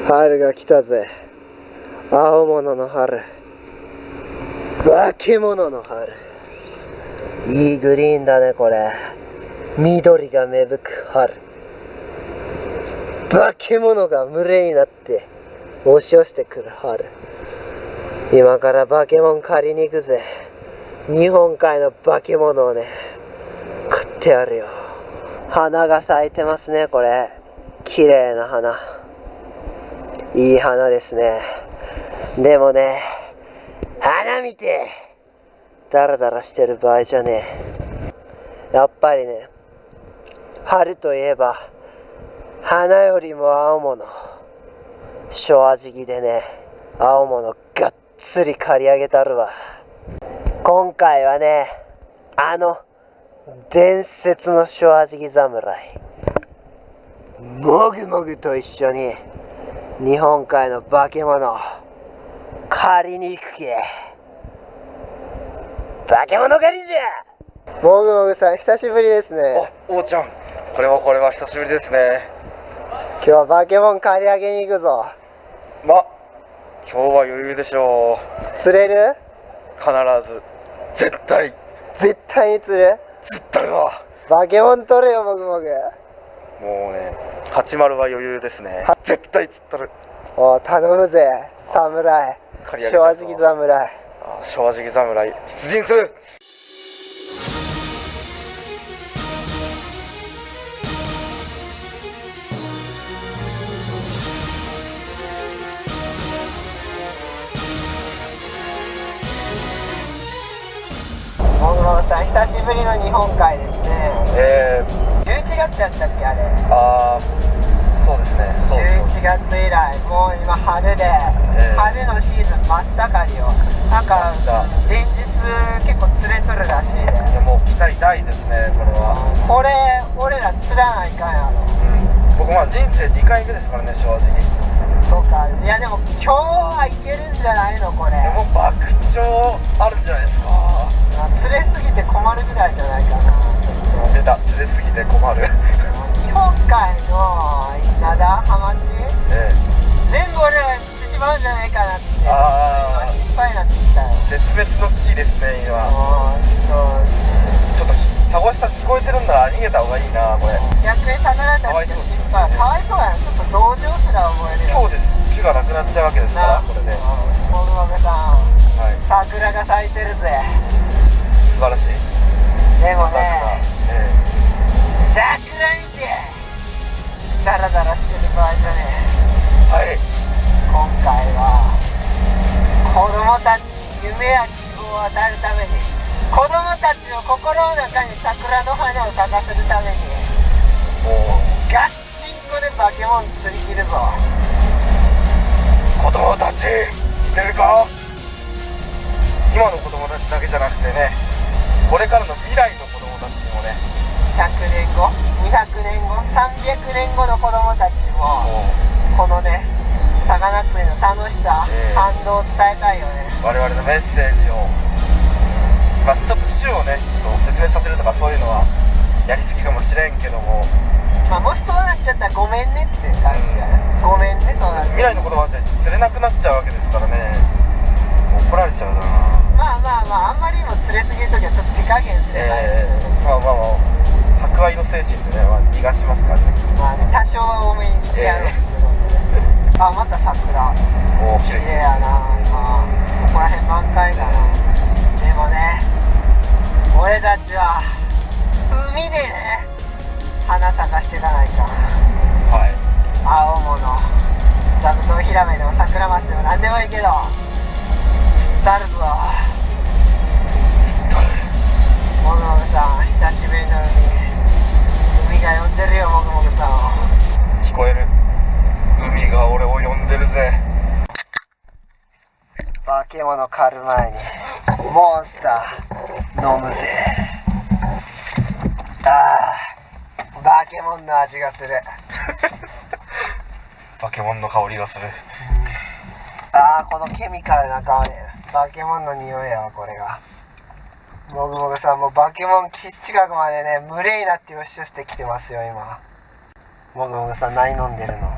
春が来たぜ。青物の春、化け物の春。いいグリーンだねこれ。緑が芽吹く春。化け物が群れになって押し寄せてくる春。今から化け物借りに行くぜ。日本海の化け物をね、食ってやるよ。花が咲いてますねこれ。綺麗な花、いい花ですね。でもね、花見てダラダラしてる場合じゃねえ。やっぱりね、春といえば花よりも青物。正直でね、青物がっつり刈り上げたるわ。今回はね、伝説の正直侍もぐもぐと一緒に日本海の化け物借りに行くけ。化け物狩りじゃ。もぐもぐさん久しぶりですね。おうちゃん、これは久しぶりですね。今日は化け物借り上げに行くぞ。今日は余裕でしょう。釣れる？必ず絶対に釣る？釣ったるわ。化け物取れよもぐもぐ。もうね、80は余裕ですね。絶対釣ったる。お頼むぜ侍。正直侍。正直侍出陣する。もぐもぐさん久しぶりの日本海ですね。11月やったっけあれ。そうですね。11月以来、もう今春で、春のシーズン真っ盛りよ。なんか連日結構釣れとるらしいで。もう期待大ですねこれは。これ俺ら釣らないかんやろ。僕人生2回目ですからね正直。そうか。いやでも今日はいけるんじゃないのこれ。でも爆鳥あるんじゃないですか。釣れすぎて困るぐらいじゃないかな。ちょっと出た、釣れすぎて困る。日本海の灘ハマチ、全部俺ら釣ってしまうんじゃないかなって今心配になってきたよ。絶滅の危機ですね今。ちょっと探した聞こえてるんなら逃げた方がいいなこれ。逆に魚たちが心配。かわいそうやな。ちょっと同情すら覚えるよ。今日です種がなくなっちゃうわけですからこれで。もぐもぐさん、桜が咲いてるぜ。素晴らしい。でもね、桜見てダラダラしてる場合じゃねえ。今回は子供たちに夢や希望を与えるために、子供たちの心の中に桜の花を咲かせるためにガッチンコで化け物釣り切るぞ。子供たち見てるか。今の子供たちだけじゃなくてね、これからの未来の子供たちにもね、100年後200年後300年後の子供たちもこのね魚釣りの楽しさ、感動を伝えたいよね。我々のメッセージを、ちょっと種をね絶滅させるとかそういうのはやりすぎかもしれんけども、もしそうなっちゃったらごめんねって感じやね。ごめんね、そうなっちゃう。未来の子供たち釣れなくなっちゃうわけですからね。怒られちゃうな。あんまりにも釣れすぎるときはちょっと手加減すればいいですよね。博愛の精神でね逃がしますからね。多少は多めに見てやろうっていうことで。また桜綺麗やな。今ここら辺満開かな。でもね、俺たちは海でね花咲かしていかないか。青物、座布団ヒラメでも桜マスでも何でもいいけど釣ったるぞ。もぐもぐさん久しぶりの海が呼んでるよ。もぐもぐさん聞こえる。海が俺を呼んでるぜ。化け物狩る前にモンスター飲むぜ。化け物の味がする。化け物の香りがする。このケミカルな香り、化け物の匂いやわこれが。もぐもぐさんも化け物基地近くまでね群れになって押し寄せてきてますよ今。もぐもぐさん何飲んでるの？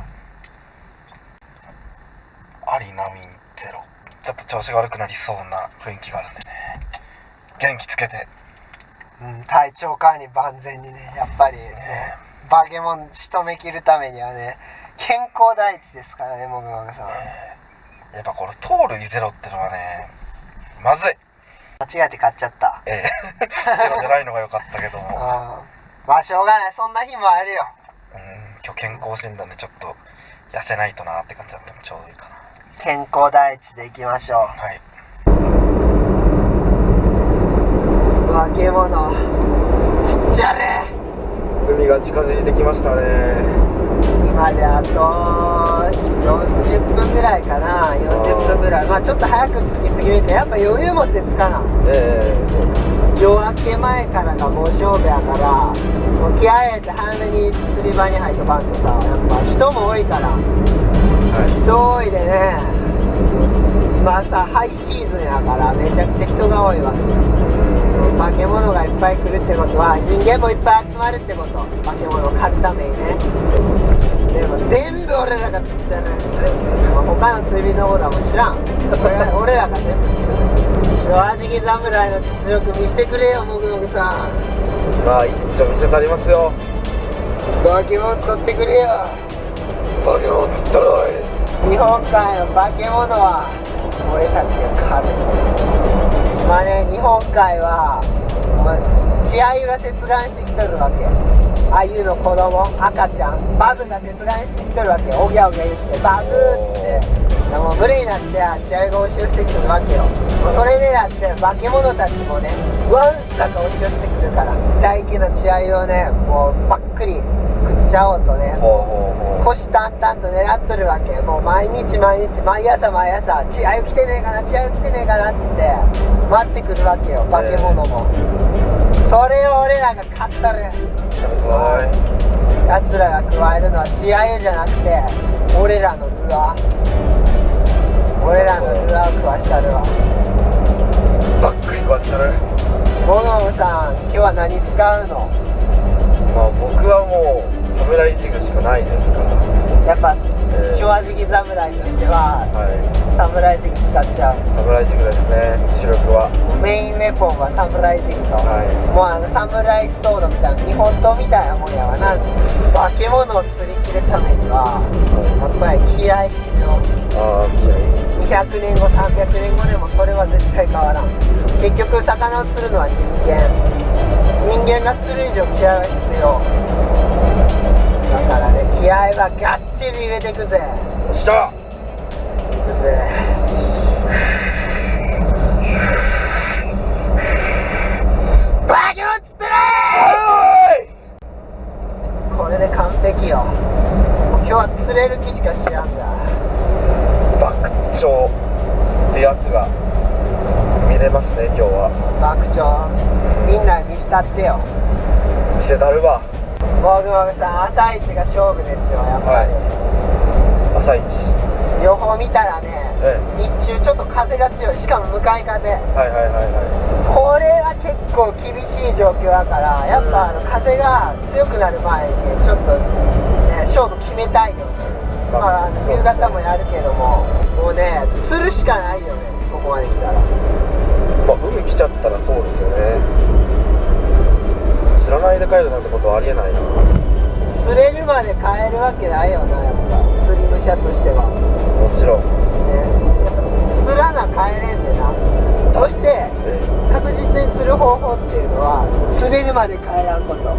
アリナミンゼロ、ちょっと調子が悪くなりそうな雰囲気があるんでね、元気つけて、体調管理万全にね、やっぱりね、バケモン仕留めきるためにはね、健康第一ですからね、もぐもぐさん。やっぱこれ盗塁ゼロってのはね、まずい。間違えて買っちゃった。ゼロじゃないのが良かったけどもまあしょうがない、そんな日もあるよ。今日健康診断でちょっと痩せないとなって感じだったのでちょうどいいかな。健康第一でいきましょう。はい。化け物ちっちゃれ。海が近づいてきましたね。今であと40分ぐらいかな。40分ぐらい。まあちょっと早く着きすぎるけど、やっぱ余裕持って着かな。そうです。夜明け前からがもう勝負やから、もう気合い入れて早めに釣り場に入っとかんとさ、やっぱ人も多いから、人多いでね、今さハイシーズンやからめちゃくちゃ人が多いわけ。化け物がいっぱい来るってことは人間もいっぱい集まるってこと。化け物を狩るためにね。でも全部俺らが釣っちゃうね。他の釣り人のことはもう知らん。俺らが全部釣る。正直侍の実力見せてくれよ、もぐもぐさん。まあ一丁見せたりますよ。化け物取ってくれよ。化け物釣ったらおい。日本海の化け物は俺たちが狩る。まあね、日本海は稚鮎が接岸してきとるわけ。鮎の子供、赤ちゃん、バブが接岸してきとるわけ。おぎゃおぎゃ言ってバブーっつって、でも無理になって稚鮎が押し寄せてくるわけよ。もうそれ狙って化け物たちもね、わんさか押し寄せてくるから、痛い気の稚鮎をね、もうばっくり食っちゃおうとね、虎視眈々と狙っとるわけ。もう毎日毎朝稚鮎来てねえかな、稚鮎来てねえかなっつって待ってくるわけよ、化け物も。それを俺らが買ったる。やつらが加えるのは稚鮎じゃなくて、俺らのルアーを食わしたるわ。ばっくり食わしたる。モノモさん、今日は何使うの？まあ僕はもう侍ジグしかないですから。やっぱ正直侍としては、侍ジグ使っちゃう。侍ジグですね。主力はメインウェポンは侍ジグと、もう侍ソードみたいな、日本刀みたいなもんやわな。化け物を釣り切るためには、やっぱり気合必要。200年後300年後でもそれは絶対変わらん。結局魚を釣るのは人間が釣る以上気合は必要だからね。気合はがっちり入れていくぜ。よっしゃ、いくぜ。バケモン釣ってるー。これで完璧よ。もう今日は釣れる気しかしやんだ。爆鳥ってやつが見れますね今日は。爆鳥、みんな見したってよ。見せたるわ。もぐもぐさん、朝一が勝負ですよ、やっぱり。朝一予報見たらね、日中ちょっと風が強い。しかも向かい風。これは結構厳しい状況だから、やっぱ風が強くなる前にちょっとね、勝負決めたいよね。まあ夕方もやるけども、もうね、釣るしかないよね、ここまで来たら。まあ海来ちゃったらそうですよね。知らないで帰るなんてことはありえないな。釣れるまで帰るわけないよな、やっぱ釣り武者としては。もちろんね、やっぱ釣らな帰れんでな。そして確実に釣る方法っていうのは、釣れるまで帰らんこと。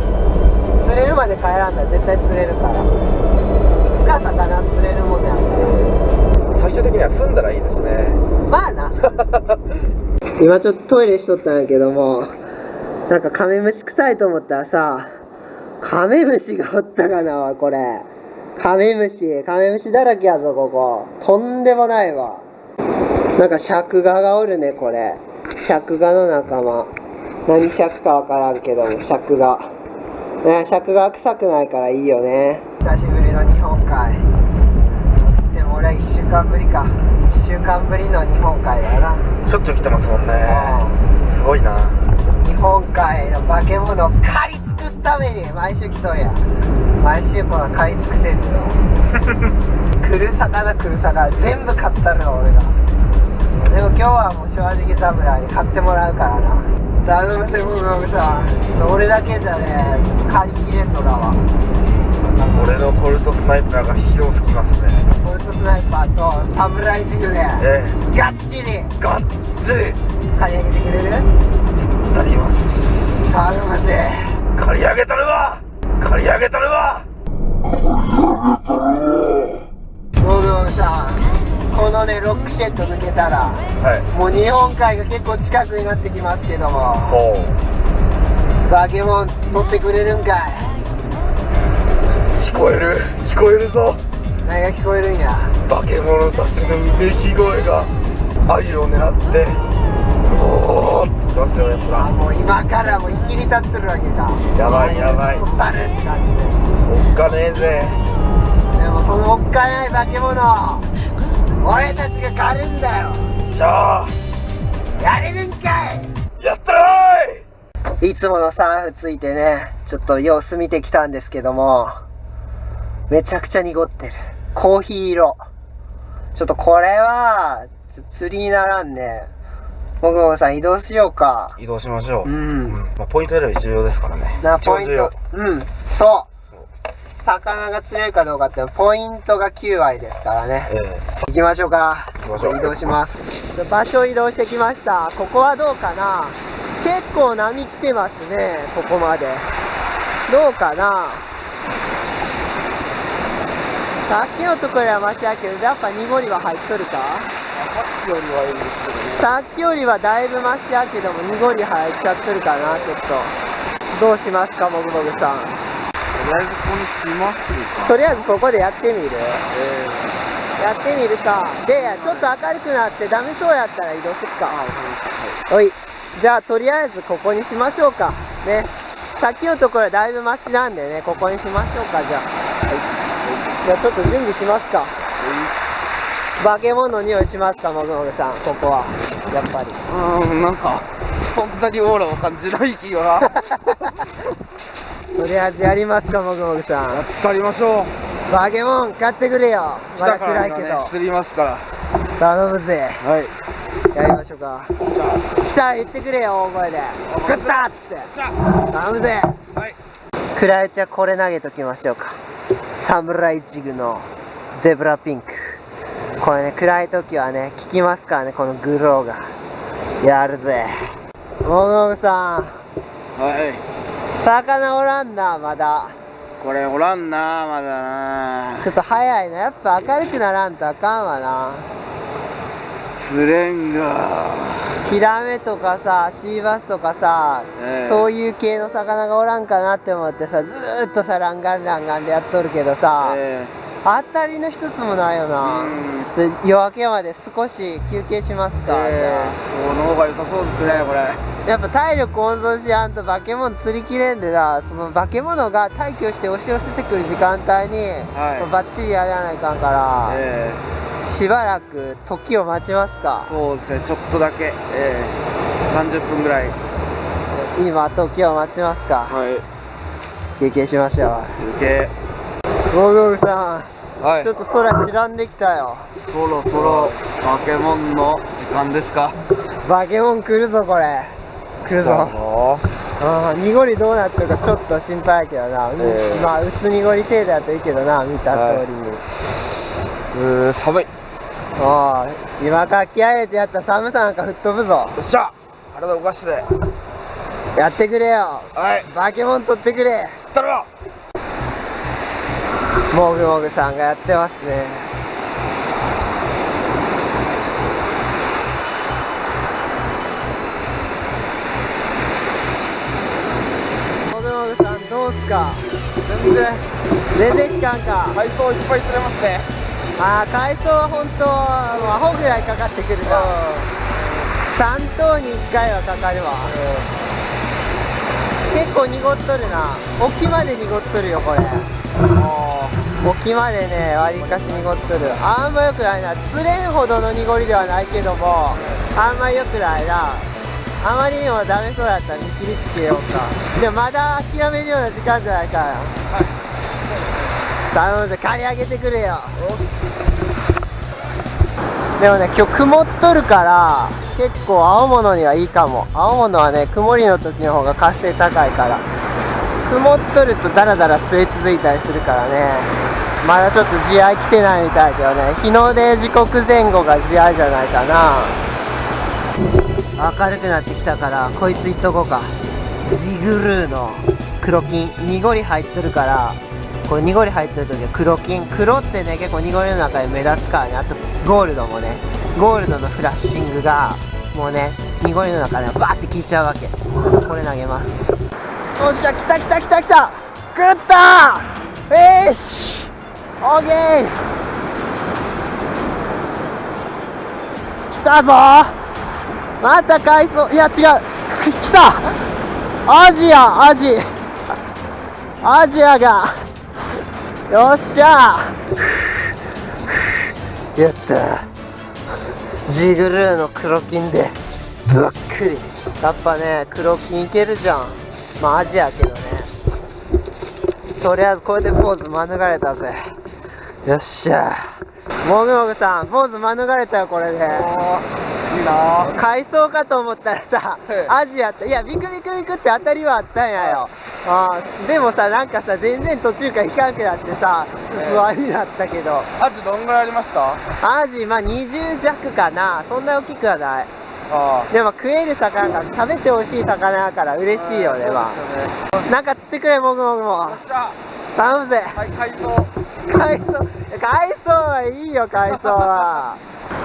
釣れるまで帰らんだら絶対釣れるから。いつか魚釣れるものやから。最終的には済んだらいいですね。まあな。今ちょっとトイレしとったんやけども、なんかカメムシ臭いと思ったらさ、カメムシがおったかなわ、これ。カメムシだらけやぞ、ここ。とんでもないわ。なんか尺ガがおるね、これ。尺ガの仲間。何尺かわからんけども、尺ガ。ね、尺ガ臭くないからいいよね。久しぶりの日本海。つっても俺は1週間ぶりか。1週間ぶりの日本海だな。しょっちゅう来てますもんね。すごいな。日本海の化け物を狩り尽くすために毎週来とんや。毎週この狩り尽くせんのよ。来る魚全部買ったるわ俺が。でも今日はもう正直侍に買ってもらうからな。頼むぜもぐさん、ちょっと俺だけじゃねちょっと借りきれんのだわ。俺のコルトスナイパーが火を吹きますね。コルトスナイパーと侍ジグでガッチリガッチリ借り上げてくれる？なります。頼むぜ。借り上げたるわ。借り上げたるわ。もぐもぐさん、このねロックシェッド抜けたら、もう日本海が結構近くになってきますけども、バケモン取ってくれるんかい？聞こえるぞ。何が聞こえるんや？化け物たちのめき声が鮎を狙っておーって言ってますよ、やつら。もう今からもう生きり立ってるわけか。やばい取ったるって感じで。おっかねえぜ。でもそのおっかない化け物俺たちが狩るんだよ。しゃーやれるんかい？やったらいつものサーフついてねちょっと様子見てきたんですけども、めちゃくちゃ濁ってる。コーヒー色。ちょっとこれは釣りにならんね。もぐもぐさん移動しようか。移動しましょう。まあ、ポイント選び重要ですからね。ポイント。そう魚が釣れるかどうかってポイントが9割ですからね。行きましょうか。移動します。場所移動してきました。ここはどうかな。結構波来てますね、ここまで。どうかな。さっきのところはマシだけど、やっぱ濁りは入っとるか。さっきよりはだいぶマシやけども濁り入っちゃってるかな。ちょっとどうしますか、もぐもぐさん。とりあえずここでやってみる？やってみるか。でちょっと明るくなってダメそうやったら移動するか。おい、じゃあとりあえずここにしましょうかね。さっきのところはだいぶマシなんでね、ここにしましょうか。じゃあ、じゃあちょっと準備しますか。化け物の匂いしますか、もぐもぐさん。ここはやっぱりなんかそんなにオーラを感じない気がとりあえずやりますか、もぐもぐさん。やりましょう。バケモン買ってくれよ。まだ暗いけど釣りますから頼むぜ。はい、やりましょうか。来た言ってくれよ、大声で。食ったっつって頼むぜ。暗いうちはこれ投げときましょうか。サムライジグのゼブラピンク。これね暗い時はね効きますからね、このグローが。やるぜ。もぐもぐさん、魚おらんな。まだこれおらんな。まだな。ちょっと早いな。やっぱ明るくならんとあかんわな。釣れんが。ヒラメとかさ、シーバスとかさ、そういう系の魚がおらんかなって思ってさ、ずーっとさランガンでやっとるけどさ、当たりの一つもないよな。ちょっと夜明けまで少し休憩しますか。その方が良さそうですね。これやっぱ体力温存しやんと化け物釣りきれんでな。その化け物が退去して押し寄せてくる時間帯に、バッチリやらないかんから、しばらく時を待ちますか。そうですね、ちょっとだけ、30分ぐらい今時を待ちますか。休憩しましょう。休憩。もぐもぐさん、ちょっと空白んできたよ。そろそろ化け物の時間ですか。化け物来るぞ。これ来るぞ。濁りどうなってるかちょっと心配やけどな。まあ薄濁り程度やといいけどな、見た通りに。寒い。今から気合い入れてやったら寒さなんか吹っ飛ぶぞ。よっしゃ、体動かしてやってくれよ。はい、化け物取ってくれ。釣ったろ。もぐもぐさんがやってますね。もぐもぐさんどうすか。全然引かんか。海藻いっぱい釣れますね。海藻は本当アホぐらいかかってくるな。3頭に1回はかかるわ。結構濁っとるな。沖まで濁っとるよこれ。沖までねわりかし濁っとる。あんま良くないな。釣れんほどの濁りではないけどもあんま良くないな。あまりにもダメそうだったら見切りつけようか。でもまだ諦めるような時間じゃないから。頼むぜ、刈り上げてくれよ。でもね、今日曇っとるから結構青物にはいいかも。青物はね、曇りの時の方が活性高いから、曇っとるとダラダラ滑り続いたりするからね。まだちょっと地合い来てないみたいだけどね、日の出時刻前後が地合いじゃないかな。明るくなってきたからこいついっとこうか。ジグルーの黒金、濁り入っとるから、これ濁り入ってる時は黒金、黒ってね結構濁りの中で目立つからね。あとゴールドもね、ゴールドのフラッシングがもうね濁りの中でバーって効いちゃうわけ。これ投げます。よっしゃ、来た来た来た来た、食ったー。しオーケー、来たぞー。また海藻、いや違う、来た、アジアが、よっしゃー、やったー。ジグルーの黒金でぶっくり。やっぱね黒金いけるじゃん。まあアジアけどね、とりあえずこれでポーズ免れたぜ。よっしゃー。もぐもぐさんポーズ免れたよこれで。いいな。海藻かと思ったらさ、アジアって、いやビクビクビクって当たりはあったんやよ。でもさ、なんかさ全然途中から引かんくなってさ不安になったけど。アジどんぐらいありました？アジまあ20弱かな、そんな大きくはない。あでも食える魚が食べて美味しい魚だから嬉しいよね。まあなんか釣ってくれ、もぐもぐも頼むぜ。はい、海藻はいいよ、海藻は。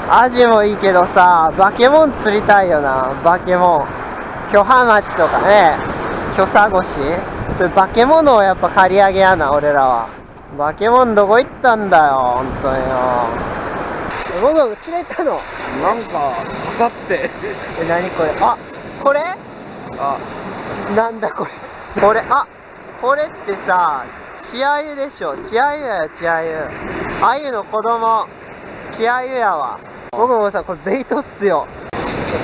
アジもいいけどさ、バケモン釣りたいよな。バケモン、巨ハマチとかね、巨サゴシ、それバケモノをやっぱ刈り上げやな、俺らは。バケモンどこ行ったんだよ、ほんとによ。もぐもぐ釣れたの？なんか刺さって何これ、あ、これなんだこれ、これ、これってさ、チアユでしょ。チアユやよ、チアユ。アユの子供、チアユやわ。僕もさ、これベイトっすよ。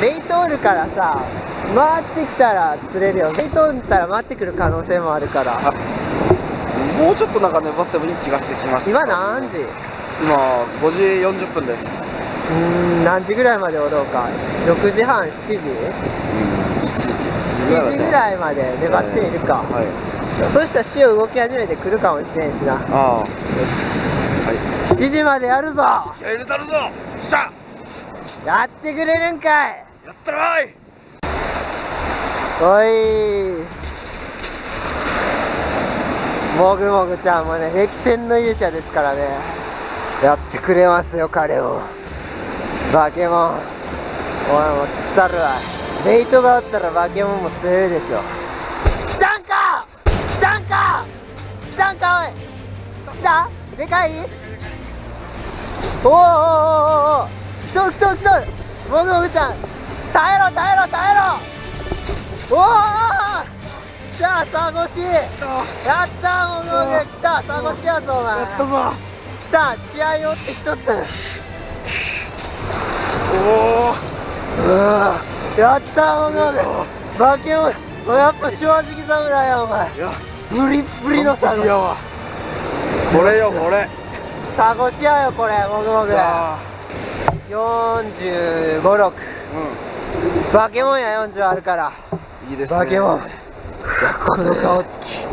ベイトおるからさ、回ってきたら釣れるよ。ベイトおったら回ってくる可能性もあるから。もうちょっとなんか粘ってもいい気がしてきました。今何時？今5時40分です。何時ぐらいまでおろうか。6時半、7時7 7時ぐらいまで粘っているか。はい。そしたら潮動き始めてくるかもしれんしな。ああ、はい。7時までやるぞ。気合い入れたるぞ。しゃやってくれるんかい。やったらーい。おい、もぐもぐちゃんもね歴戦の勇者ですからね。やってくれますよ彼も。バケモン、おいもう釣ったるわ。ベイトがあったらバケモンも釣れるでしょ。来たんかおい、来た、でかい。おお、来とる、もぐもぐちゃん耐えろ。おお、じゃあサゴシ、やったー。もぐもぐ来た、サゴシやぞお前。やったぞ。来た、血合いをってきとった。やったー、もぐもぐ。バケモン、やっぱ正直侍やお前。ブリッブリのサゴシ。これよ、これ。サゴシやよこれ、もぐもぐ。45、6。バケモンや40あるから。いいですね。バケモン。この顔つき。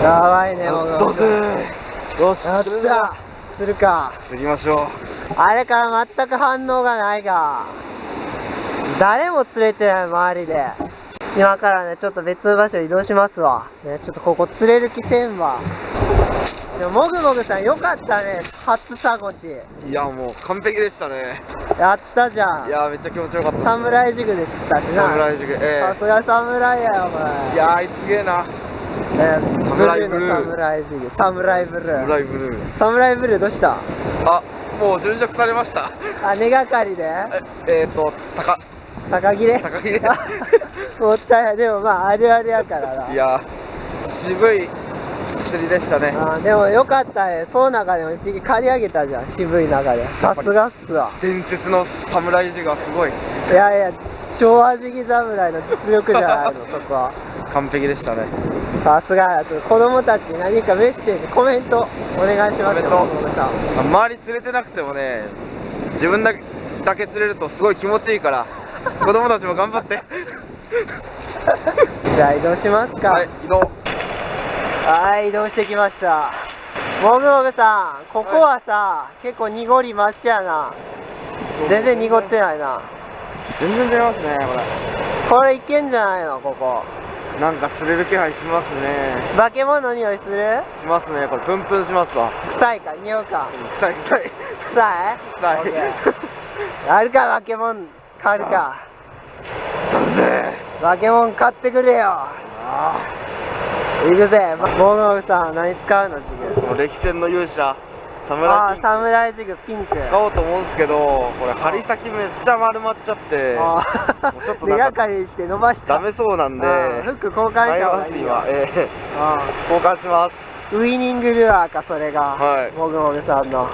やばいね、もぐもぐ。よし。やった。釣るか。釣りましょう。あれから全く反応がないが。誰も釣れてない周りで。今からねちょっと別の場所移動しますわね。ちょっとここ釣れる気せんわ。でももぐもぐさんよかったね、初サゴシ。いやもう完璧でしたね。やったじゃん。いやめっちゃ気持ちよかったです、ね。サムライジグで釣ったしな。サムライジグ、さすがサムライやよお前。いやあいつすげえな。ブルーのサムライジグ、サムライブルー。サムライブルー。サムライブルーどうした？あ、もう殉職されました。根がかりで？高切れもったいない。でもまああるあるやからな。いや渋い釣りでしたね。でもよかったね。その中でも一匹刈り上げたじゃん、渋い中で。さすがっすわ。伝説の侍ジがすごい。いやいや、昭和時期侍の実力じゃないのそこは。完璧でしたね。さすが。ちょっと子供たちに何かメッセージ、コメントお願いしますよ。コメント周り連れてなくてもね、自分だけ釣れるとすごい気持ちいいから子供たちも頑張ってじゃあ移動しますか。はい、移動。はい、移動してきました。もぐもぐさん、ここはさ、結構濁りましやな。全然濁ってないな。全然出ますね、これいけんじゃないの、ここ。なんか釣れる気配しますね。化け物の匂いする？しますね。これプンプンしますわ。臭いか、匂うか。臭い臭い臭い？臭い。オッケー。あるか、化け物買うか。化け物買ってくれよ。行くぜ。もぐもぐさん、何使うの、ジグ？この歴戦の勇者サムああ、ライピンクサムライジグピンク。使おうと思うんですけど、これ針先めっちゃ丸まっちゃってあもうちょっと手なんかがかりにして伸ばしたダメそうなんでフック交換した方がいいよ。今、あ交換します。ウイニングルアーか、それが。はいもぐもぐさんの。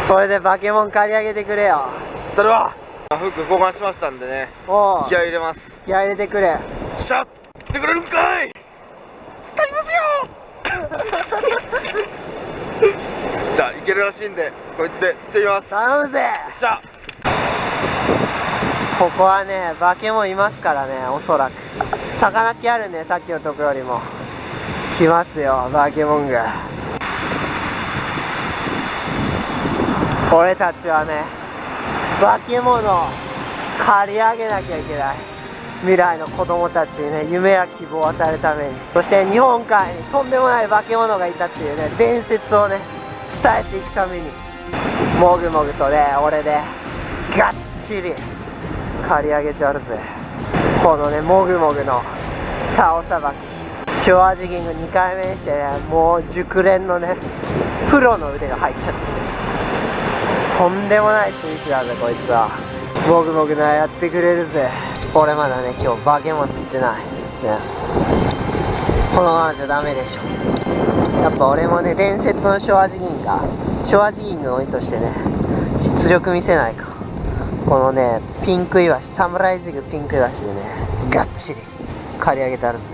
それで化け物借り上げてくれよ。釣ったるわ。フック交換しましたんでね、おう、気合い入れます。気合い入れてくれ。しゃっ、釣ってくれるんかい。釣ったりますよじゃあいけるらしいんで、こいつで釣ってみます。頼むぜ。しゃ。ここはね、化け物いますからね、おそらく。魚気あるね、さっきのとこよりも。来ますよ、化け物が。俺たちはね、化け物を借り上げなきゃいけない。未来の子供たちにね、夢や希望を与えるために。そして日本海にとんでもない化け物がいたっていうね、伝説をね、伝えていくために、もぐもぐとね、俺でがっちり借り上げちゃうぜ。このね、もぐもぐの竿さばき、ショアジギング2回目にしてね、もう熟練のね、プロの腕が入っちゃって、とんでもない選手だぜ、こいつは。もぐもぐならやってくれるぜ。俺まだね、今日化け物釣ってない、ね、このままじゃダメでしょ。やっぱ俺もね、伝説のショアジギングの鬼としてね、実力見せないか。このね、ピンクイワシ、サムライジグピンクイワシでね、がっちり刈り上げてあるぜ。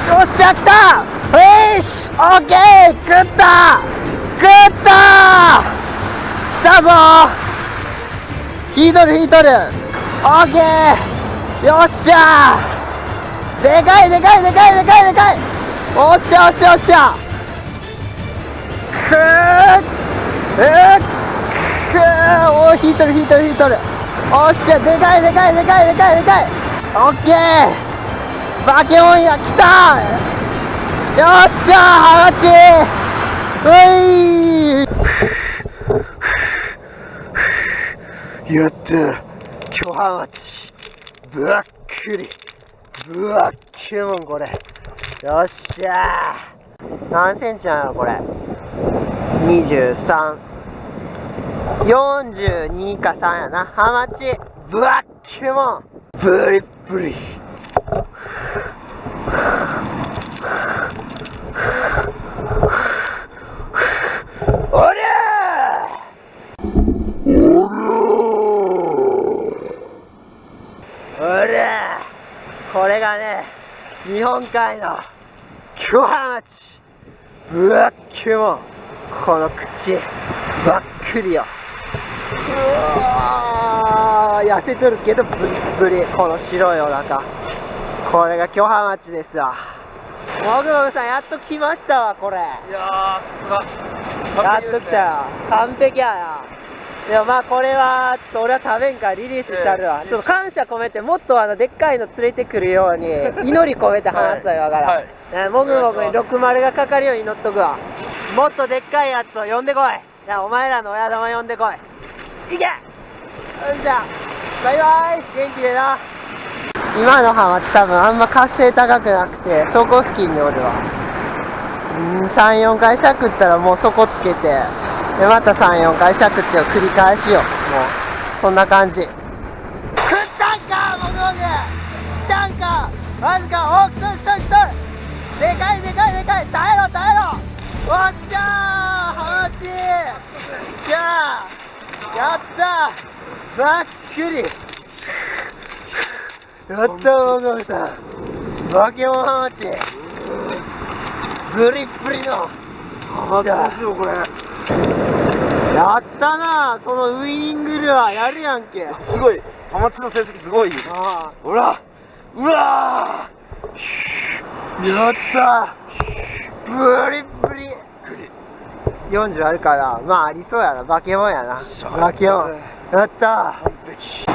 よっしゃ、来た。よし、オッケー、食った来たぞ。引いとるオッケー、よっしゃ。でかい。おっしゃおー、引いとる。おっしゃ、でかい。オッケー、化け物や、来た。よっしゃ、ハガチ。やった、巨ハマチ、ばっくり、ばっけもんこれ。よっしゃー。何センチなのこれ。23、42か3やな。ハマチ、ばっけもん、ブリッブリ。おりゃこれがね、日本海の巨ハマチ、ぶわっけもん。この口ばっくりよ。うわー、痩せとるけどブリッブリ。この白いお腹、これが巨ハマチですわ。もぐもぐさん、やっと来ましたわ、これ。いやー、さすがやっと来たよ。完璧やな。でもまあこれはちょっと俺は食べんからリリースしてあるわ。ちょっと感謝込めて、もっとでっかいの連れてくるように祈り込めて話すわよ、だから、もぐもぐに60がかかるように祈っとくわ。もっとでっかいやつを呼んでこい。じゃあお前らの親玉呼んでこい。いけ。じゃあバイバイ、元気でな。今のハマチ多分あんま活性高くなくて、そこ付近におるわ。3、4回しゃくったらもう底つけて、でまた3、4回しゃくってを繰り返しよう。もうそんな感じ。食ったんか、もぐもぐ。来たんか。マジか。おっ、来る。でかい。耐えろ。おっしゃー、ハマチ。じゃあやったー、ばっくり。やったー、もぐもぐさん。バケモンハマチ、ブリッブリのハマチですよこれ。やったな。そのウイニングルアーやるやんけ。すごい、ハマチの成績すごい。あほら、うわー、やったー、ブリッブリ。40あるから、まあありそうやな。バケモンやな。しゃバケモンやったー。完璧。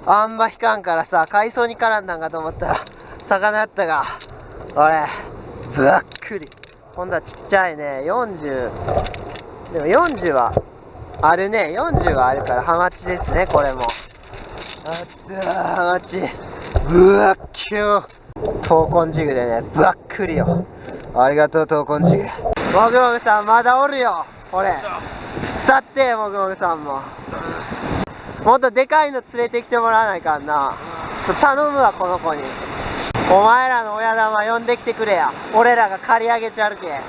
あんま引かんからさ、海藻に絡んだんかと思ったら魚やったが、俺ばっくり。今度はちっちゃいね。40でも40はあるね。40はあるからハマチですね、これも。あったー、ハマチぶわっきよ。闘魂ジグでね、ばっくりよ。ありがとう闘魂ジグ。もぐもぐさんまだおるよ。これ釣ったって、もぐもぐさんも。もっとでかいの連れてきてもらわないかんな。頼むわ、この子に。お前らの親玉呼んできてくれや。俺らが借り上げちゃるけ。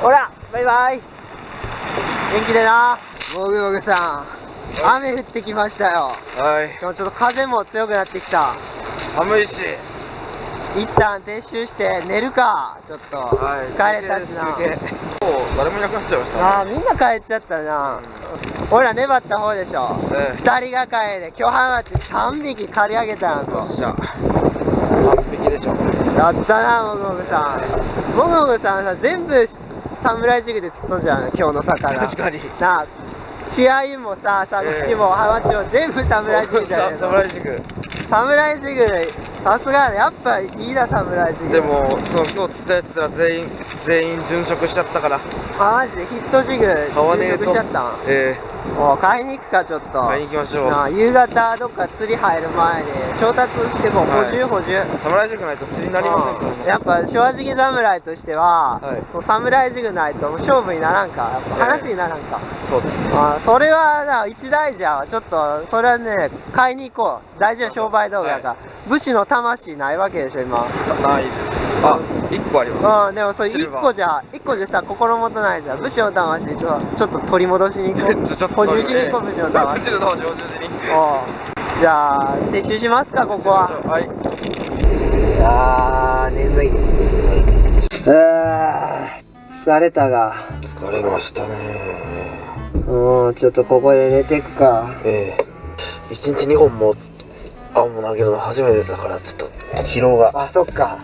ほら、バイバイ。元気でな。もぐもぐさん、雨降ってきましたよ。はい。でもちょっと風も強くなってきた。寒いし。一旦撤収して寝るか。ちょっと、はい。疲れたしな。もう誰もいなくなっちゃいましたね。ああ、みんな帰っちゃったな。俺ら粘った方でしょ。2人がかりで今日ハマチ3匹借り上げたんぞ。よっしゃ。完璧でしょ。やったな、もぐもぐさん。もぐもぐさんさ、全部サムライジグで釣っとんじゃん、今日の魚。確かに。なあ、血合いもさ、サクシもハマチも全部サムライジグじゃねえサムライジグ。サムライジグ、さすがやっぱいいな、サムライジグ。でもその今日釣ったやつら全員殉職しちゃったから。マジでヒットジグ買わねえと。殉職しちゃったん。もう買いに行くか、ちょっと買いに行きましょう。なあ、夕方どっか釣り入る前に調達しても補充。サムライジグないと釣りになりませんからね。やっぱ正直侍としては、もう侍ジグないと勝負にならんか。やっぱ話にならんか。そうですね。それはな、一大事やわ。ちょっとそれはね、買いに行こう。大事な商売道具やから、武士の魂ないわけでしょ今。ないです。あ、1個あります。でもそれ1個じゃさ、心もとないじゃん。武士の魂ちょっと取り戻しに行こう。補充しに行こう、武士の魂。武士の魂補充しに。じゃあ撤収しますか、ここは。はい。眠い。疲れたが。疲れましたね。ちょっとここで寝てくか。1日2本も青も投げるの初めてだから、ちょっと疲労が。あ、そっか。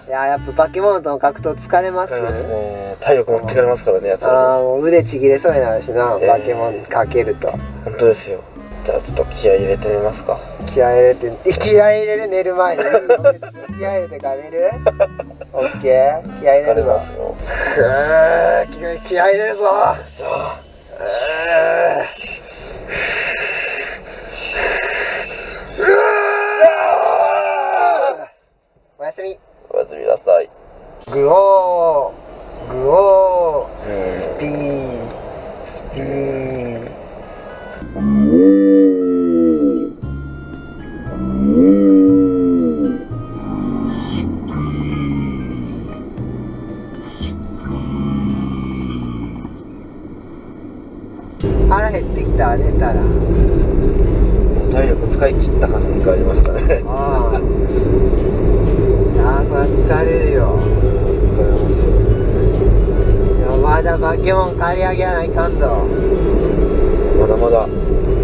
いや、やっぱ化け物との格闘疲れますね。体力持ってかれますからね、やつら。もう腕ちぎれそうになるしな、化け物かけると。本当ですよ。じゃあちょっと気合い入れてみますか。気合い入れる、寝る前に。気合い入れてから寝る。オッケー。気合い入れるぞ。気合い入れるぞ。おやすみ。おやすみなさい。グオー、スピー。腹減ってきた、寝たら。体力使い切った感じがありましたね。そりゃ疲れるよ。疲れますよ。いや、まだバケモン借り上げないかんと。まだまだ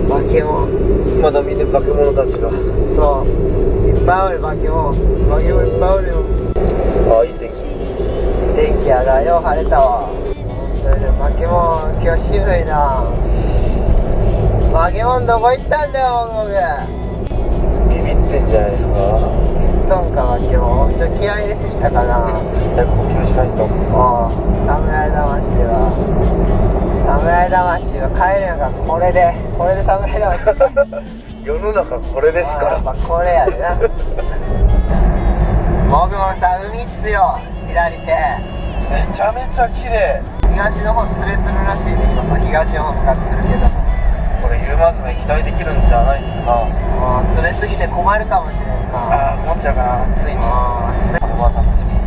バケモン、まだ見る化け物たちが。そう、いっぱいおる。バケモンいっぱいおるよ。あ、いい天気。天気やだよ、晴れたわ。それでバケモン今日渋いな。バケモンどこ行ったんだよ、僕。ビビってんじゃないですか。トンか、バケモン。気合い入れすぎたかな。早く呼吸しないと。侍魂は帰るやんか。これで侍魂。世の中これですから。これやでな。もぐもぐさん、海っすよ。左左手。めちゃめちゃ綺麗。東の方釣れてるらしいね。今さ東の方向かってるけど、これユーマズメ期待できるんじゃないですか。釣れすぎて困るかもしれんな。困っちゃうかな、ついに。これは楽しみ。ち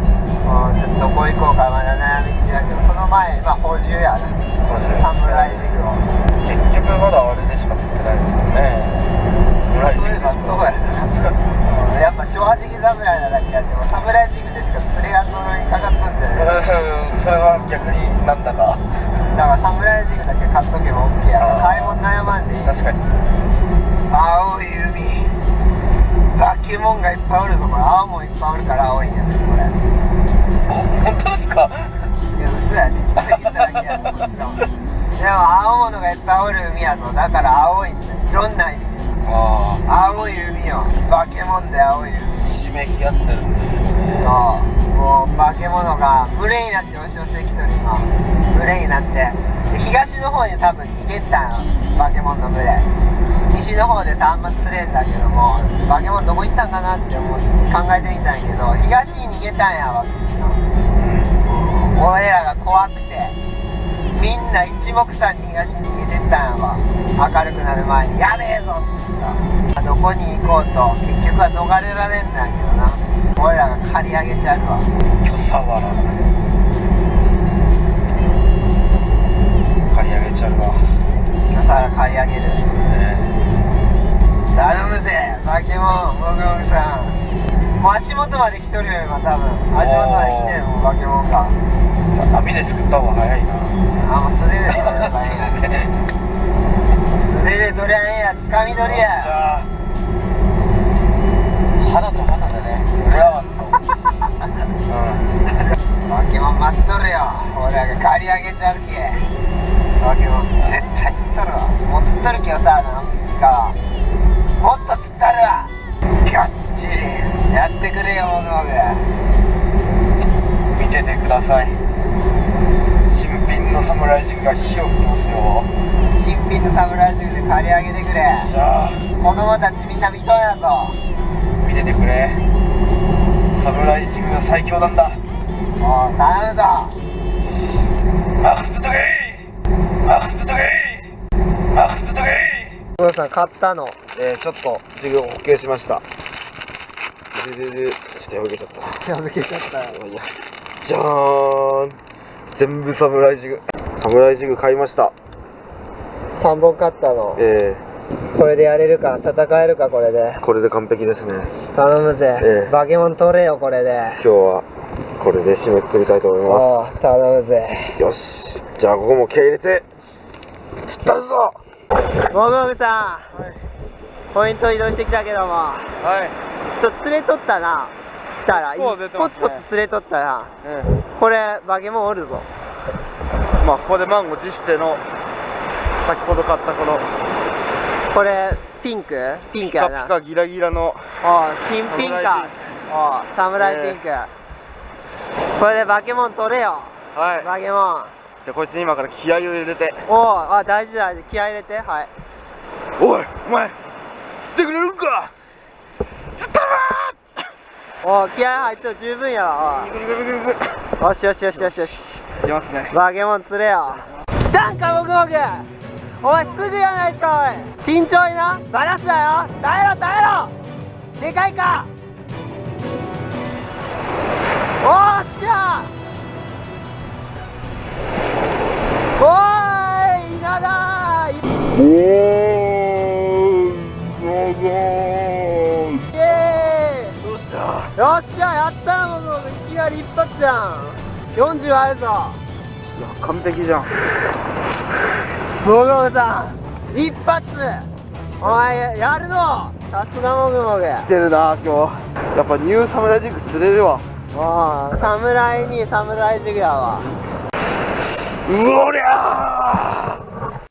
ょっとどこ行こうかまだ悩み中やけど、その前今補充やな。侍ジグを。結局まだあれでしか釣ってないですもんね。侍ジグでしか。そうやな。やっぱ正直侍なだけやっても侍ジグでしか釣れやんのにかかっとんじゃない。それは逆になんだか。だから侍ジグだけ買っとけば OK やから買い物悩まんでいい。確かに。青い海、バケモンがいっぱいおるぞ。これ青もいっぱいおるから青いんやねこれ。本当ですか？いや嘘やね、適当に言っただけやねこっちらも。でも青物がいっぱいおる海やぞ。だから青いんだよ、いろんな意味で。青い海よ、バケモンで青い海。ひしめき合ってるんですよね。そう、もう化け物が群れになって押し寄せてきとる今。群れになってで東の方に多分逃げたんよ、化け物の群れ。西の方でさあんま釣れんだけども、化け物どこ行ったんかなって考えてみたんやけど、東に逃げたんやわ。俺らが怖くてみんな一目散に東に逃げてったんやわ。明るくなる前にやべえぞっつった。どこに行こうと結局は逃れられんだけどな。俺らが刈り上げちゃうわ。巨沢原刈り上げちゃうわ。巨沢原刈り上げる、頼むぜバケモン、モグモグさん。もう足元まで来とるよ今多分。足元まで来てるもんバケモンが。じゃあ網ですくった方が早いな。もう素手で取ればいいや。素手で取りゃええや、つかみ取りや。肌と肌でね、触れ合わんと。バケモン待っとるよ。俺らが刈り上げちゃうき。バケモン絶対釣っとるわ。もう釣っとるけどさ、何匹かもっと釣ったるわ。がっちりやってくれよモグモグ。見ててください。新品の侍ジグが火を吹きますよ。新品の侍ジグで刈り上げてくれ。さあ子供たちみんな見とんやぞ。見ててくれ。侍ジグが最強なんだ。もう頼むぞ。マックストゲイ、マックストゲイ、マックストゲイ。モグさん買ったの。ちょっとジグを補給しました。ちょっと破けちゃった。破けちゃったよ。いや、じゃーん。全部侍ジグ。侍ジグ買いました。3本買ったの。これでやれるか、戦えるか。これでこれで完璧ですね。頼むぜ、バケモン取れよこれで。今日はこれで締めくくりたいと思います。頼むぜ。よし、じゃあここも気合い入れて釣ったるぞ。モグモグさん、ポイント移動してきたけども、ちょっと釣れとったな。来たらポツポツ釣れとったな。これバケモンおるぞ。まあここで満を持しての先ほど買ったこれピンクやな。ピカピカギラギラの新品か。サムライピンク。それでバケモン取れよ。バケモン。じゃあこいつに今から気合を入れて。大事大事。気合入れて。はい。おいお前釣ってくれるんか。釣ったら気合入っと十分やわ。よしよしよしよしよし。いきますね。バケモン釣れよ。来たんかモグモグ。おいすぐやないかおい。慎重にな。バラすだよ。耐えろ耐えろ。でかいか。おーっしゃ。おーい稲田。イエーイ。どうした。よっしゃやったモグモグ。いきなり一発じゃん。40あるぞ。いや完璧じゃん。モグモグさん一発。お前やるの。さすがモグモグ。来てるな今日。やっぱニューサムライジグ釣れるわ。侍に侍ジグやわ。うおりゃー。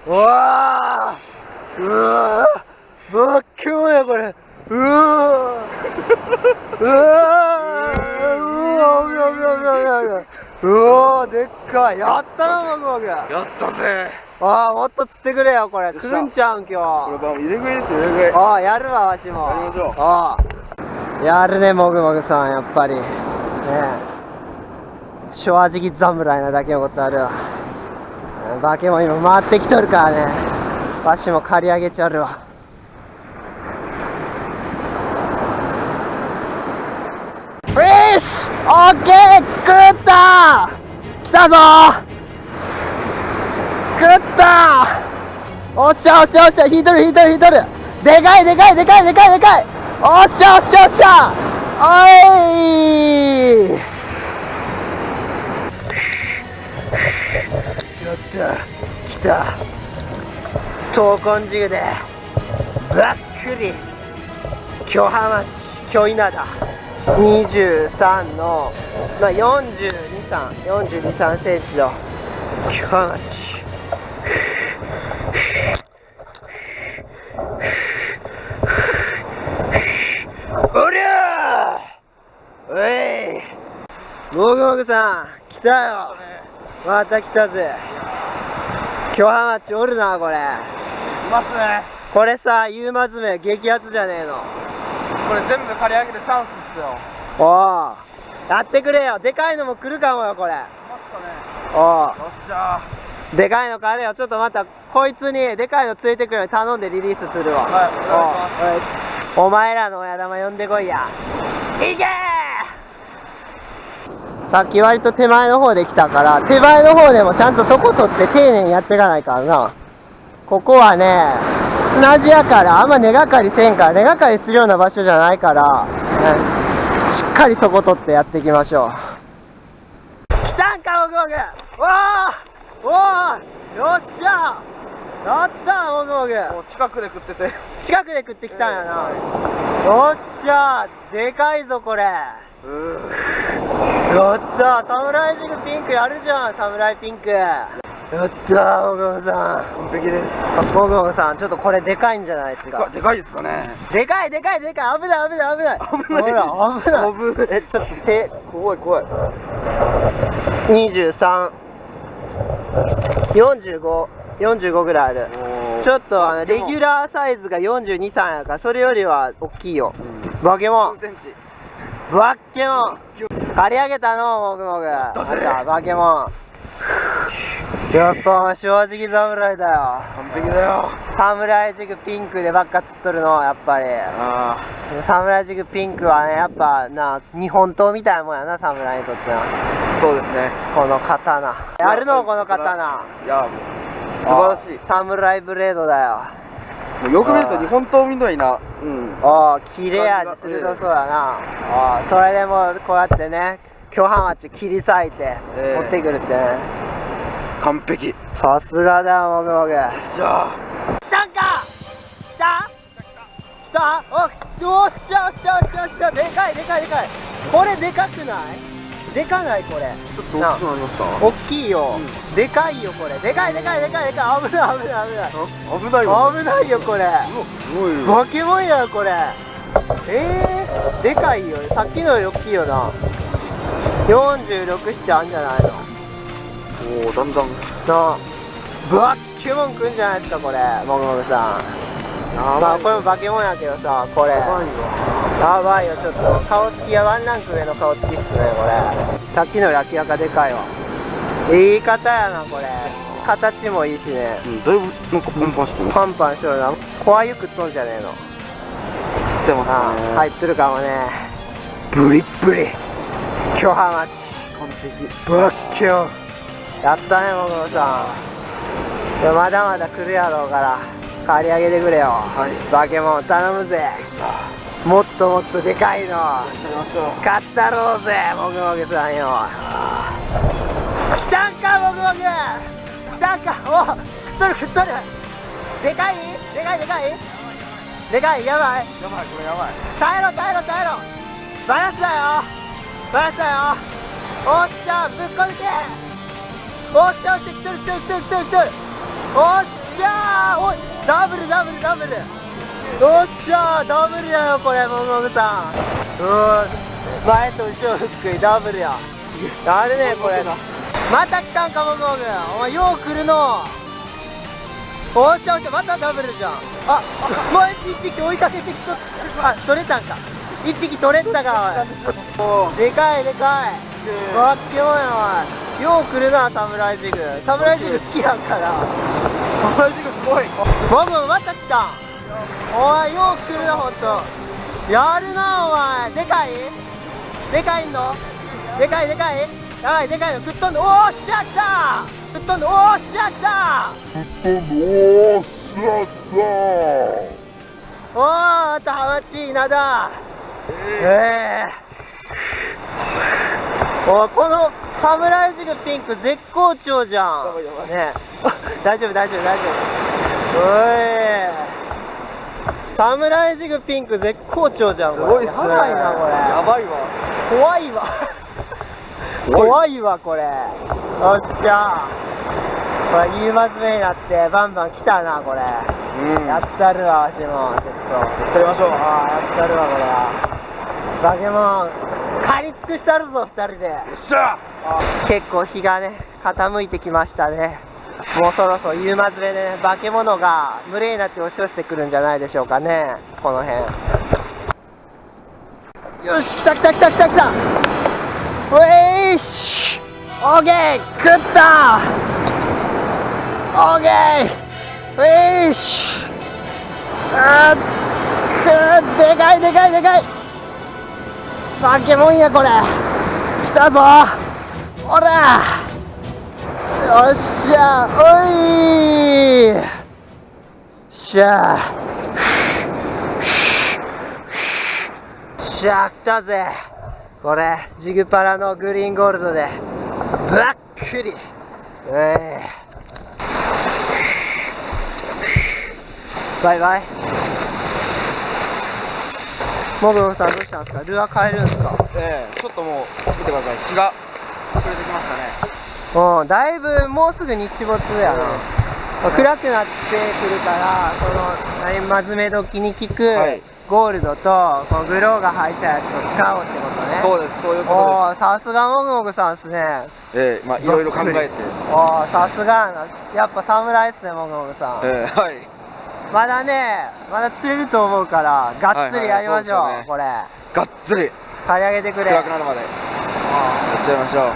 うわー、うわー、バッケモンやこれ。うわーうわー、うわーでっかい。やったなモグモグ。やったぜ。ああ、もっと釣ってくれよ、これ。よっしゃ来るんちゃうん、今日。これ入れ食いですよ、入れ食い。ああ、やるわ、わしも。やりましょう。ああ。やるね、もぐもぐさん、やっぱり。ねえ。正直侍なだけのことあるわ。化け物今回ってきとるからね。わしも刈り上げちゃるわ。フィッシュオッケー食った来たぞ食ったおっしゃおっしゃおっしゃ引いとる引いとる引いとるでかいでかいでかいでかいでかいおっしゃおっしゃおっしゃおいやった来た闘魂ジグでばっくり巨浜町巨稲だ23の、まあ、42、3センチの巨浜町おりゃーおいもぐもぐさん来たよまた来たぜ巨浜町おるなこれいますね。これさユーマズメ激アツじゃねえのこれ全部刈り上げるチャンスっすよ。おおやってくれよでかいのも来るかもよこれますかね。およっしゃおでかいのかあれよちょっとまたこいつにでかいの連れてくるように頼んでリリースするわはいお願いしますおお前らの親玉呼んでこいやいけーさっき割と手前の方で来たから手前の方でもちゃんとそこ取って丁寧にやっていかないからなここはね砂地やからあんま根がかりせんから根がかりするような場所じゃないから、ね、しっかりそこ取ってやっていきましょう来たんかもぐもぐおーおーよっしゃやったもぐもぐもう近くで食ってて。近くで食ってきたんやな、よっしゃでかいぞこれやったサムライジグピンクやるじゃんサムライピンクやったもぐもぐさん完璧です。もぐもぐさんちょっとこれでかいんじゃないですかでかいですかね。でかいでかいでかい危ない危ない危ない危ないほら危ない危ないちょっと手怖い怖い。 2345ぐらいあるちょっとレギュラーサイズが42、3やからそれよりは大きいよバケモン数センチ。バッケモン刈り上げたのもぐもぐあったバケモンやっぱ正直侍だよ完璧だよ。サムライジグピンクでばっか釣っとるのやっぱりあサムライジグピンクはねやっぱな日本刀みたいなもんやなサムライにとってはあ、そうですね。この刀やるのこの刀いや、もう素晴らしい。サムライブレードだよもうよく見ると日本刀みたいな。うん。ああ切れ味鋭そうやなああそれでもうこうやってね巨浜町切り裂いて持ってくるってね完璧。よさすがだよもぐもぐっしゃ来たんか来た来たおっしゃおっしゃおっしゃおっしゃでかいでかいでかいこれでかくないでかないこれちょっと大きくなりました。大きいよ、でかいよこれでかいでかいでかいでかい危ない危ない危ない危ないわ。危ないよこれすごいよ。化け物やこれでかいよさっきのより大きいよな46、7あんじゃないのおお、だんだん。なバケモンくんじゃないですかこれもぐもぐさんまあこれもバケモンやけどさこれやばいわ。やばいよちょっと顔つきがワンランク上の顔つきっすねこれさっきのより明らかでかいわいい方やなこれ形もいいしねうん、だいぶなんかパンパンしてます。パンパンしとるな怖い食っとんじゃねえの食ってますね。入ってるかもねブリッブリ巨浜町完璧。バッキョンやったねもぐもぐさんいやまだまだ来るやろうから刈り上げてくれよはい。バケモン頼むぜもっともっとでかいのやりましょう。買ったろうぜもぐもぐさんよ来たんかもぐもぐ来たんかお食っとる食っとるでかいでかいでかいでかいやばいやばい、これやばい。耐えろ耐えろ耐えろバランスだよバランスだよおっしゃぶっこ抜けおっしゃおっしゃ来とる来とる来とる来とる来とるおっしゃーおいダブルダブルダブルおっしゃーダブルやよこれもぐもぐさん前と後ろフックイダブルややるねこれまた来たんかもぐもぐお前よう来るのおっしゃおっしゃ、またダブルじゃん。あ、もう一匹追いかけてきと。あ、取れたんか。一匹取れたか。おい、でかいでかい。わっけもんやおい。よう来るな、サムライジグ。サムライジグ好きなんかな。サムライジグすごい。もぐまた来たん。おい、よう来るな、ほんと。やるな、お前。でかいでかいのでかいでかいやばい、でかいの食っとんの。おーっしゃった食っとんの。おーっしゃったおー、またハマチ稲だ。おい、このサムライジグピンク絶好調じゃん。ね大丈夫大丈夫大丈夫。おい、サムライジグピンク絶好調じゃん。すごいっすね。やばいなこれ。やばいわ。怖いわ怖いわこれ。よっしゃ、これ夕まずめになってバンバン来たなこれ。やったるわわしも。ちょっと取りましょう。ああ、やったるわこれは。バケモン狩り尽くしたるぞ2人で。よっしゃ。結構日がね傾いてきましたね。もうそろそろ夕まずめでね、化け物が群れになって押し寄せてくるんじゃないでしょうかね、この辺。よし、来た来た来た来た来た。ウェイしオーケー、食った。オーケー、ウェイしでかいでかいでかい。化け物やこれ。来たぞおら。よっしゃ、おいしゃしゃ、来たぜこれ。ジグパラのグリーンゴールドでばっくり。バイバイ。もぐもぐさんどうしたんですか。ルアー変えるんですか。ちょっともう見てください。日が暮れてきましたね。だいぶもうすぐ日没やな。暗くなってくるから、このまずめ時に効くゴールドとこのグローが入ったやつを使おうってことね。そうです、そういうことおー、さすがもぐもぐさんですね。まあいろいろ考えて。おー、さすがやっぱ侍っすね、もぐもぐさん。はい。まだね、まだ釣れると思うからがっつりやりましょう、はいはいそうですよねこれ。がっつり刈り上げてくれ。暗くなるまでやっちゃいましょう。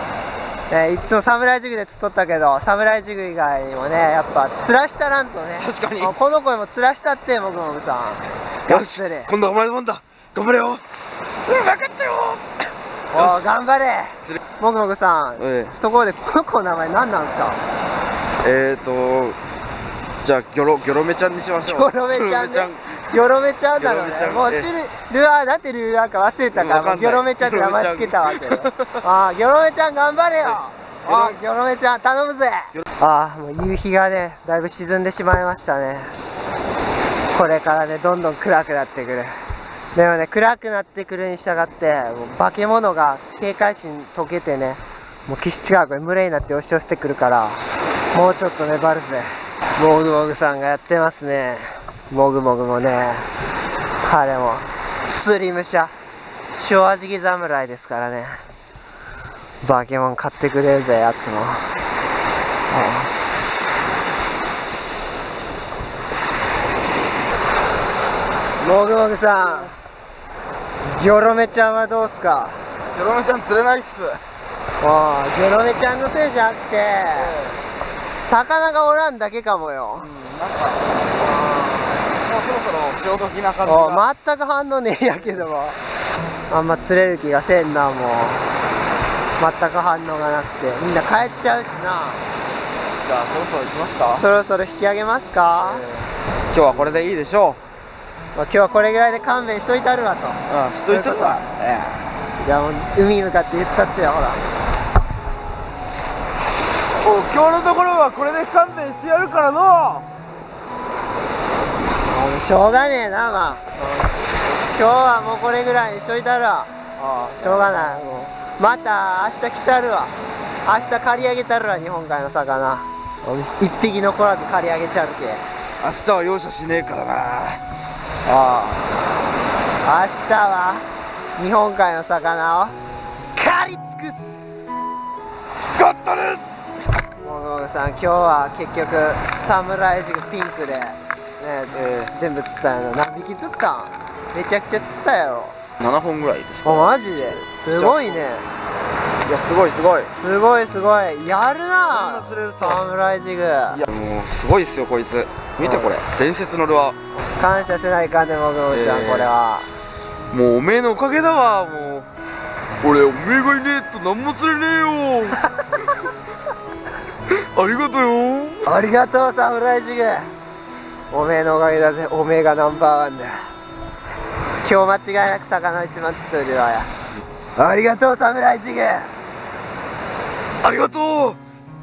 いつもサムライジグで釣っとったけど、サムライジグ以外にもね、やっぱ釣らしたらんとね。確かにこの声も釣らしたって、もぐもぐさん。よし、今度はお前の番だ。頑張れよ。分かったよ。おー、頑張れ。もぐもぐさん、ところでこの子の名前何なんですか。じゃあギョロメちゃんにしましょう。ギョロメちゃんね。ギョロメちゃんだろうね。もうルアーなんてルアーか忘れたから、ギョロメちゃんって名前つけたわけよ。ああ、ギョロメちゃん頑張れよ。ああ、ギョロメちゃん頼むぜ。ああ、もう夕日がねだいぶ沈んでしまいましたね。これからねどんどん暗くなってくる。でもね、暗くなってくるに従ってもう化け物が警戒心解けてね、もう岸近くに群れになって押し寄せてくるから、もうちょっと粘るぜ。もぐもぐさんがやってますね。もぐもぐもね、彼もスリムシャ正直侍ですからね。バケモン買ってくれるぜやつも。もぐもぐさん、ギョロメちゃんはどうすか。ギョロメちゃん釣れないっす。ギョロメちゃんのせいじゃなくて、魚がおらんだけかもよ。なんかもうそろそろ潮時な感じが。全く反応ねえやけども、あんま釣れる気がせんな。もう全く反応がなくてみんな帰っちゃうしな。じゃあそろそろ行きますか。そろそろ引き上げますか。今日はこれでいいでしょ今日はこれぐらいで勘弁しといたるわと。う。しといてるわ。じゃあもう海に向かって言ったってよ、ほら。今日のところはこれで勘弁してやるからの。しょうがねえな。まあ今日はもうこれぐらいにしといたるわ。しょうがない。もうまた明日来たるわ。明日刈り上げたるわ、日本海の魚。一匹残らず刈り上げちゃうけ。明日は容赦しねえからな。明日は日本海の魚を刈り尽くす。ガッタル。もぐもぐさん、今日は結局サムライジグピンクで、ね全部釣ったんやろ。何匹釣ったん？めちゃくちゃ釣ったやろ。7本ぐらいですか。あ、マジですごいね。いや、すごいすごい。すごいすごい、やるなこんな釣れるとサムライジグ。いや、もうすごいっすよこいつ。見てこれ、伝説のルアー。感謝せないかんね、もぐもぐちゃん、これは。もうおめえのおかげだわ。もう俺、おめえがいねえと何も釣れねえよ。ありがとうよ。ありがとうサムライジグ。おめえのおかげだぜ。おめえがナンバーワンだ。今日間違いなく魚一番釣ってるわや。ありがとうサムライジグ。ありがと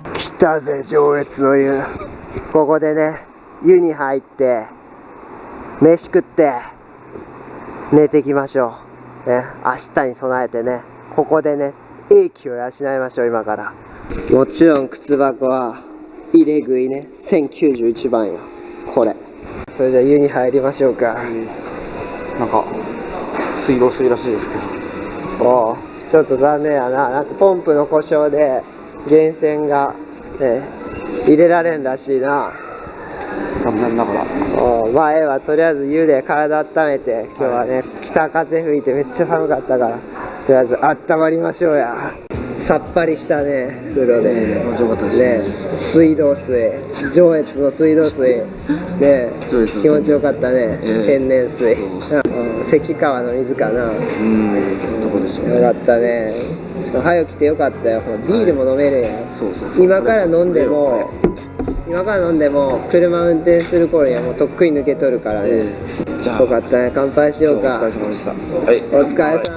う。来たぜ上越の湯。ここでね、湯に入って飯食って寝てきましょうね。明日に備えてね、ここでね英気を養いましょう。今からもちろん靴箱は入れ食いね、1091番よこれ。それじゃあ湯に入りましょうか。なんか水道水らしいですけど。おう、ちょっと残念やな。なんかポンプの故障で源泉が、ね、入れられんらしいな。残念ながら。おう、前はとりあえず湯で体温めて、今日はね、北風吹いてめっちゃ寒かったから、とりあえず温まりましょうや。さっぱりしたね風呂で、気持ちよかったですね、水道水、上越の水道水ね、気持ちよかったね、天然水、関川の水かな。どこでしょう。よかったね。早く来てよかったよ。ビールも飲めるやん。そうそうそう。今から飲んでも車運転する頃にはもうとっくに抜けとるからね。じゃあよかったね。乾杯しようか。お疲れ様でした。はい。お疲れさ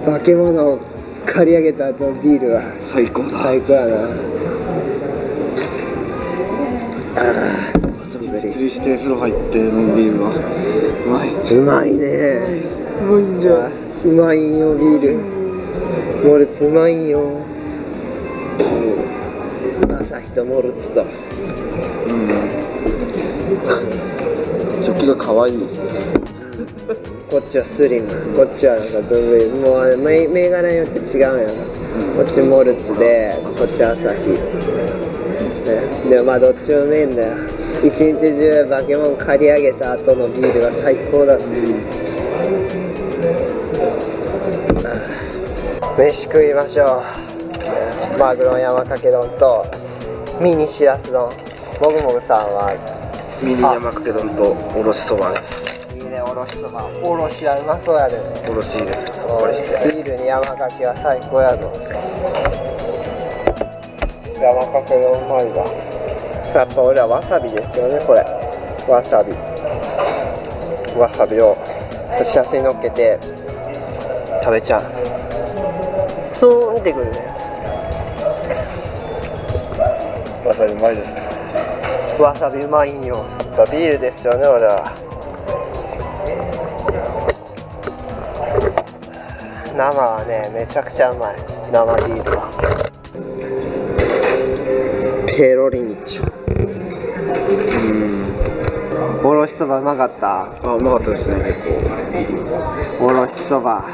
ん。化け物を刈り上げた後のビールは最高だ。最高やな。釣りして風呂入って飲むビールはうまい。うまいね。うまいんじゃ。うまいんよビール。モルツうまいんよ。朝日とモルツと。食器が可愛い。こっちはスリム、こっちはなんかどんぐり、もう銘柄によって違うんやな。こっちモルツで、こっち朝日。ね、でもまあどっちもうめえんだよ。一日中化け物刈り上げた後のビールが最高だぜ。飯食いましょう。マグロ山かけ丼とミニしらす丼。もぐもぐさんはミニ山かけ丼とおろしそばです。いいね、おろしそば。おろしはうまそうやでね。おろしいいですよ、さっぱりして。ビールに山かけは最高やぞ。山かけのうまいわ。やっぱ俺はわさびですよね、これ。わさびをしらすにのっけて食べちゃう。スーンってくるね。わさびうまいです。わさびうまいんよ。やっぱビールですよね、俺は。生はね、めちゃくちゃうまい。生ビールはペロリンチョ。おろしそばうまかった。あ、うまかったですね、結構。おろしそば、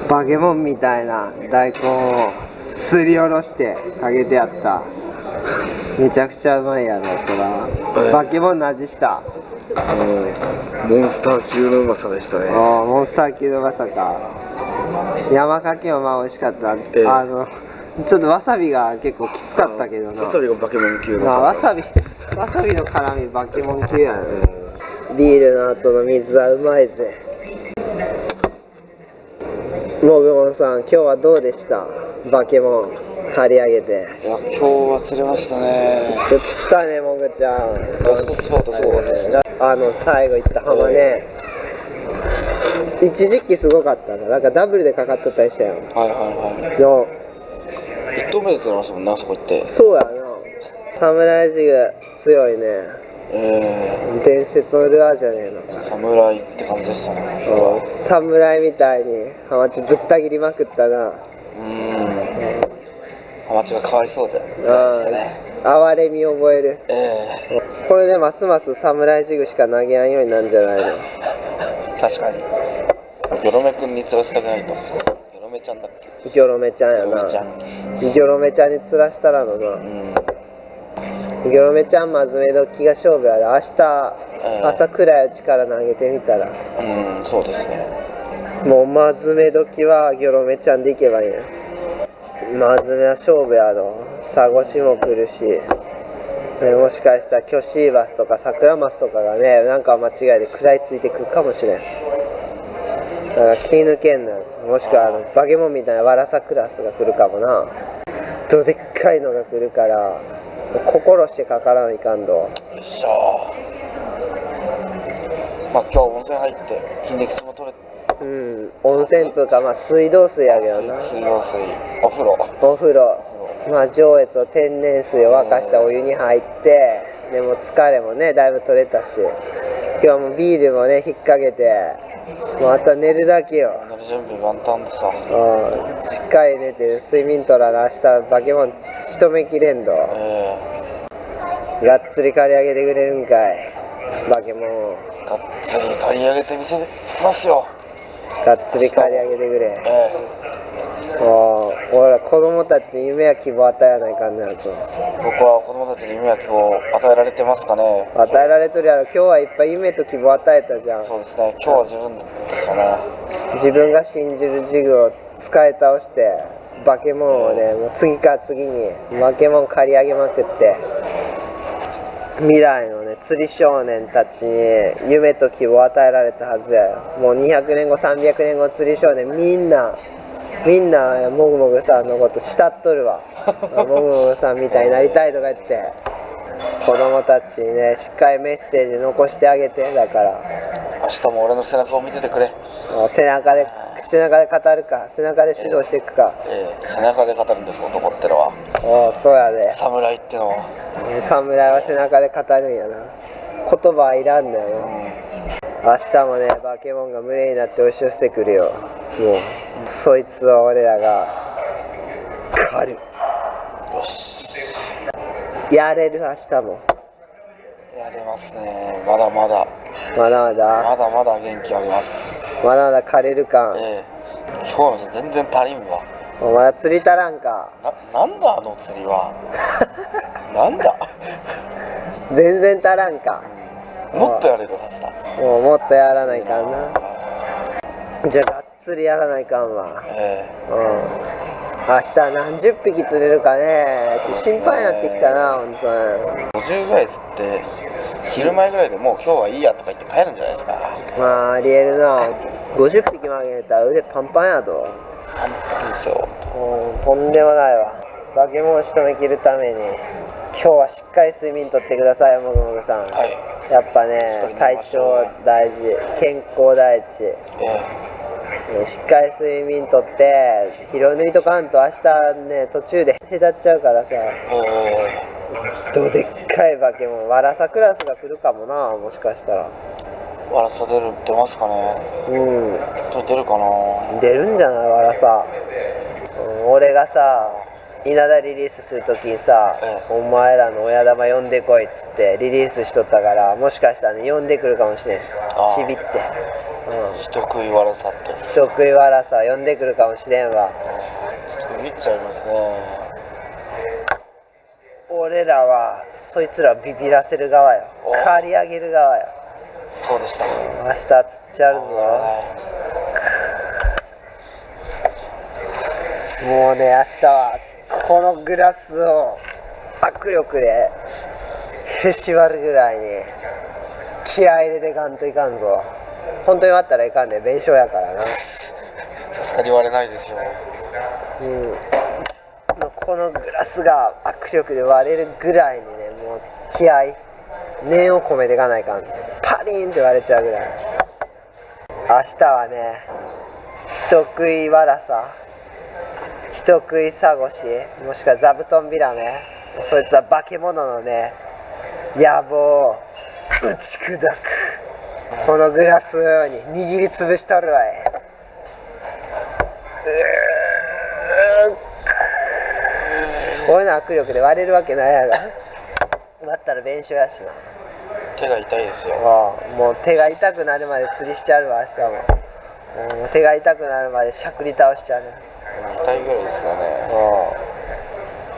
バケモンみたいな大根をすりおろしてかけてやった。めちゃくちゃうまいやろ、そら。バケモンの味した。モンスター級のうまさでしたね。モンスター級のうまさか。山かけもまあ美味しかった。ちょっとわさびが結構きつかったけどな。わさびがバケモン級の。わさびの辛みバケモン級やね。ビールの後の水はうまいぜ。もぐもんさん、今日はどうでした？バケモン刈り上げて。いや、今日は釣れましたね。釣ったね、もぐちゃん。ラストスパートすごかったですね。最後行った浜ね。一時期すごかったな。なんかダブルでかかっとったりしたよ。の1投目で釣れましたもんな、そこ行って。そうやな。サムライジグ強いね。伝説のルアーじゃねえの。侍って感じでしたね。侍みたいにハマチぶった切りまくったな。ハマチがかわいそうで。哀れみ覚える。これでますますサムライジグしか投げやんようになるんじゃないの。確かに。ギョロメ君に釣らせたくないと。ギョロメちゃんだっけ。ギョロメちゃんやな。ギョロメちゃん。ギョロメちゃんに釣らしたらのな。ギョロメちゃんまずめ時が勝負やで。明日、朝暗いうちから投げてみたら。そうですね。もうまずめ時はギョロメちゃんでいけばいいんや。まずめは勝負やろ。サゴシも来るし、ね、もしかしたらキョシーバスとかサクラマスとかがね、なんか間違いで食らいついてくるかもしれん。だから気抜けんなんです。もしくはバケモンみたいなワラサクラスが来るかもな。どでっかいのが来るから心してかからないかんど。よっしゃー。まあ今日温泉入って筋肉痛も取れて、温泉つうかまあ水道水やけどな。水道水、お風呂、まあ上越の天然水を沸かしたお湯に入って、でも疲れもねだいぶ取れたし、今日はもうビールもね引っ掛けて、もうあとは寝るだけよ。寝る準備万端でさ。しっかり寝て睡眠取らな、明日バケモン仕留めきれんど。がっつり刈り上げてくれるんかいバケモン。がっつり刈り上げてみせますよ。がっつり刈り上げてくれ。俺ら子供たちに夢や希望与えやないかんねやぞ。僕は子供たちに夢や希望を与えられてますかね。与えられとるやろ。今日はいっぱい夢と希望与えたじゃん。そうですね。今日は自分ですかね。自分が信じるジグを使い倒してバケモンをね、もう次から次にバケモン刈り上げまくって、未来のね釣り少年たちに夢と希望を与えられたはずやよ。もう200年後300年後釣り少年みんなもぐもぐさんのこと慕っとるわ。もぐもぐさんみたいになりたいとか言って子供たちにねしっかりメッセージ残してあげて。だから明日も俺の背中を見ててくれ。背中で語るか、背中で指導していくか。背中で語るんです、男ってのは。そうやで。侍ってのは。侍は背中で語るんやな。言葉はいらんだよな。明日もねバケモンが群れになって押し寄せてくるよ。もうそいつは俺らが狩る。よし、やれる。明日もやれますね。まだまだまだ元気あります。まだまだ狩れるか。今日の全然足りんわ。まだ釣り足らんか。なんだあの釣りは。なんだ全然足らんか。もっとやれるはずだ。もっとやらないかんな。じゃあがっつりやらないかんわ。明日何十匹釣れるかね。心配になってきたな本当に。50ぐらい釣って昼前ぐらいでもう今日はいいやとか言って帰るんじゃないですか。まあありえるな。50匹もあげたら腕パンパンやと。パンパンですよ。とんでもないわ。バケモンを仕留めきるために今日はしっかり睡眠とってくださいもぐもぐさん。やっぱね体調大事、健康第一。しっかり睡眠とって疲労抜いとかんと明日ね途中でへたっちゃうからさ。どでっかいバケモンワラサクラスが来るかもな。もしかしたらワラサ出ますかね。出るかな。出るんじゃないワラサ。俺がさ稲田リリースするときにさ、お前らの親玉呼んでこいっつってリリースしとったから、もしかしたらね呼んでくるかもしれん。ちびって人食いわらさって。人食いわらさ呼んでくるかもしれんわ。ちょっと見っちゃいますね。俺らはそいつらビビらせる側よ。刈り上げる側よ。そうでした。明日釣っちゃうぞ。もうね明日はこのグラスを握力でへし割るぐらいに気合い入れていかんといかんぞ。本当に割ったらいかんで、弁償やからな。さすがに割れないですよ。このグラスが握力で割れるぐらいにね、もう気合い念を込めていかないかん。パリーンって割れちゃうぐらい。明日はね人食いわらさ、人食いサゴシ、もしくは座布団ビラメ、そいつは化け物のね野望を打ち砕く。このグラスのように握りつぶしとるわい。こういうの握力で割れるわけないやろ。割ったら弁償やしな。手が痛いですよ。もう手が痛くなるまで釣りしちゃうわ明日も。もう手が痛くなるまでしゃくり倒しちゃうね。回ぐらいですかね。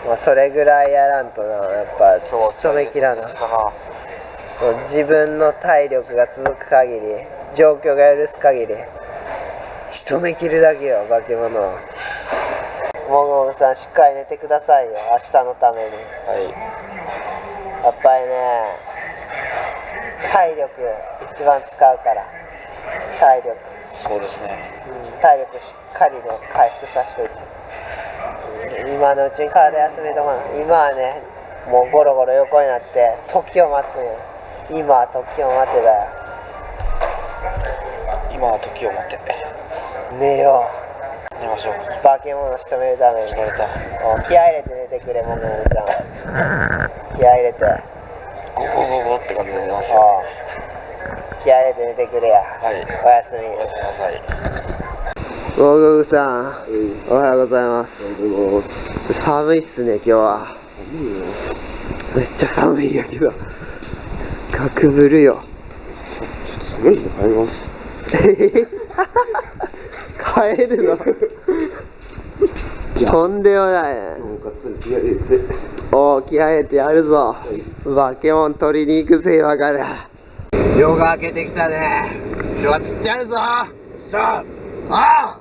まあ、それぐらいやらんとな、やっぱ今日は仕留めきらな。したな。自分の体力が続く限り、状況が許す限り仕留めきるだけよ、化け物は。もぐもぐさん、しっかり寝てくださいよ、明日のために。はい。やっぱりね、体力一番使うから。体力、そうですね。体力しっかりね、回復させといて、今のうちに体休めとかな。今はね、もうゴロゴロ横になって時を待つんよ。今は時を待てだよ。今は時を待って。寝よ寝ましょう。う。化け物仕留めるために。言われた。気合い入れて寝てくれ、もぐもぐちゃん。気合い入れて。ゴゴゴゴって感じで寝ますよ。気合い入れて寝てくれや。はい。おやすみ。おやすみなさい。もぐもぐさん、おはようございます。寒いっすね、今日は。めっちゃ寒いんやけど。かくぶるよ。寒いの帰ります。帰るのとんでもないね。おー、気合い入れてやるぞ。化け物取りに行くぜ、今から。夜が明けてきたね。今日は釣ってやるぞ。さあ、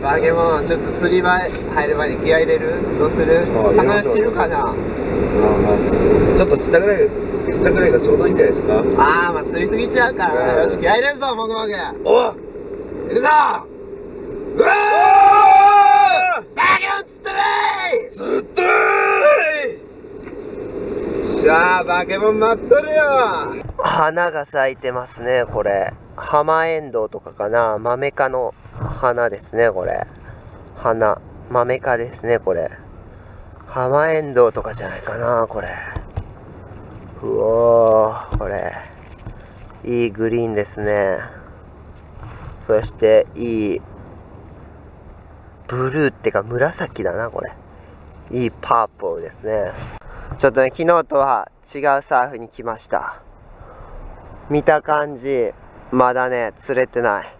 化け物、ちょっと釣り場入る前に気合い入れる？どうする？魚釣るかな？ちょっと釣ったぐらいがちょうどいいんじゃないですか。まあ釣りすぎちゃうからね。よし、気合い入れるぞ、もぐもぐ。おっ、行くぞ。うわー！バケモン釣ってねー！釣ってー！じゃあバケモン待っとるよ。花が咲いてますね、これ。ハマエンドウとかかな。マメ科の花ですね、これ。花。マメ科ですね、これ。ハマエンドウとかじゃないかな、これ。うおー、これ。いいグリーンですね。そして、いい、ブルーってか紫だな、これ。いいパープルですね。ちょっとね、昨日とは違うサーフに来ました。見た感じ、まだね、釣れてない。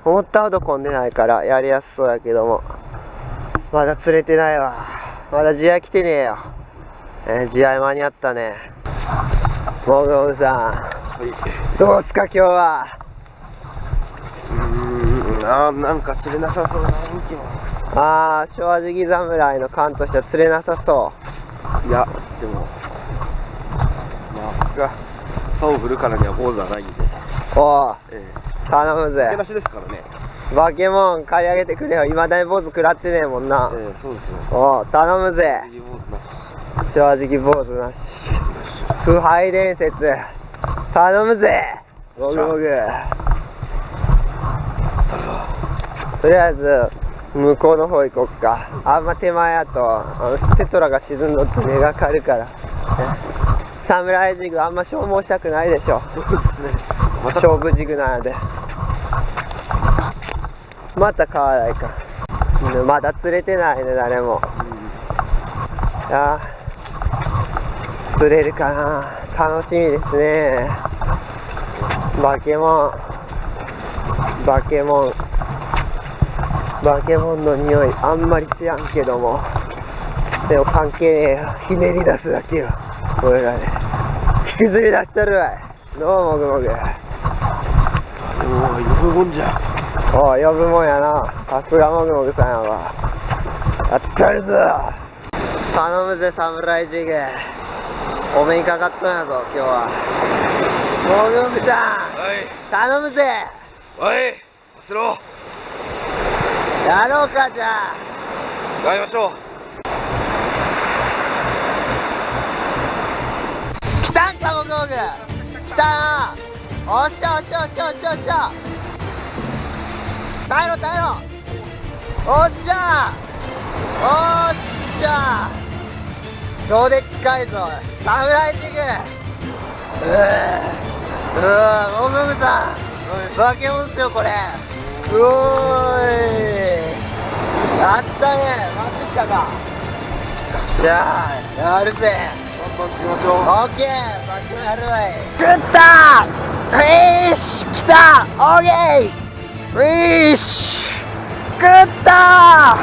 思ったほど混んでないからやりやすそうやけども、まだ釣れてないわ。まだ地合来てねえよ。地合間に合ったね。もぐもぐさん、どうすか今日は。なんか釣れなさそうな雰囲気は。正直侍の勘としては釣れなさそいや、でも僕が竿を振るからには坊主はないんで。う。おう、頼むぜ。手出しですからね。バケモン借り上げてくれよ。今だに坊主食らってねえもんな。そうですよ。おう、頼むぜ。正直坊主なし。腐敗伝説頼むぜ、もぐもぐ。とりあえず向こうの方行こっか。あんま手前やとテトラが沈んどって根がかるから、サムライジグあんま消耗したくないでしょ。そうですね。勝負ジグなので。また買わないか。まだ釣れてないね、誰も。釣れるかな。楽しみですね。バケモンの匂いあんまり知らんけども、でも関係ねえよ。ひねり出すだけよ、俺らで。引きずり出しとるわい。どうもぐもぐ。呼ぶもんじゃ。おい、呼ぶもんやな。さすがもぐもぐさんやわ。やったるぞ。頼むぜ、サムライジグ。お目にかかっとんやぞ、今日は。もぐもぐさん、頼むぜ。おい、忘ろう。やろうか、じゃあ。やりましょう。来たんか、もぐもぐ。来たな。おっしゃおっしゃおっしゃおっしゃおっしゃ。耐えろ耐えろ。おっしゃおっしゃ。どうでっかいぞ、サムライジグ。もぐもぐさん、化け物っすよこれ。うおーい、やったね。マジかか。じゃあやるぜ。バンバン釣りましょう。オッケー、バックやるわい。食ったフィッシュ来た。オッケーフィッシュった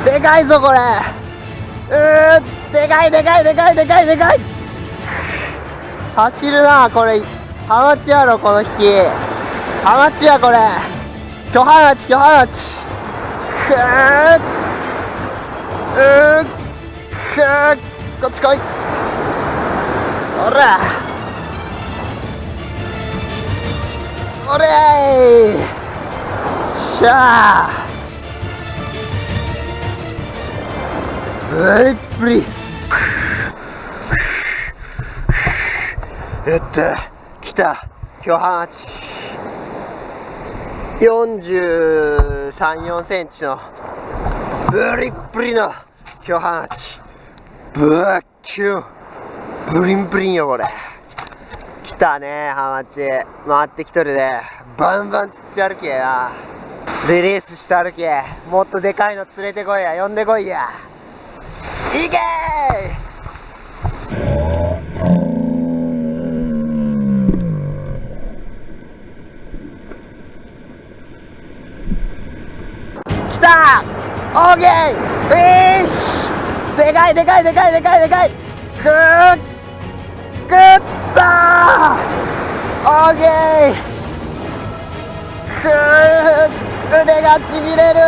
ー、でかいぞこれ。でかいでかいでかいでかいでかい。走るなこれ。ハマチやろこの引き。ハマチやこれ。巨ハマチ巨ハマチ。こっち来い。おらおれーしゃー。プリやった、来た巨ハマチ。43、4センチのブリッブリの巨ハマチ。バッキュンブリンブリンよこれ。来たねハマチ、回ってきとるね。バンバン釣っちゃるけや。リリースしてあるけ。もっとでかいの連れてこいや、呼んでこいや。いけー。来たー、オーケー、フィッシュ。でかいでかいでかいでかいでかい。グッだー、オーケー。腕がちぎれる。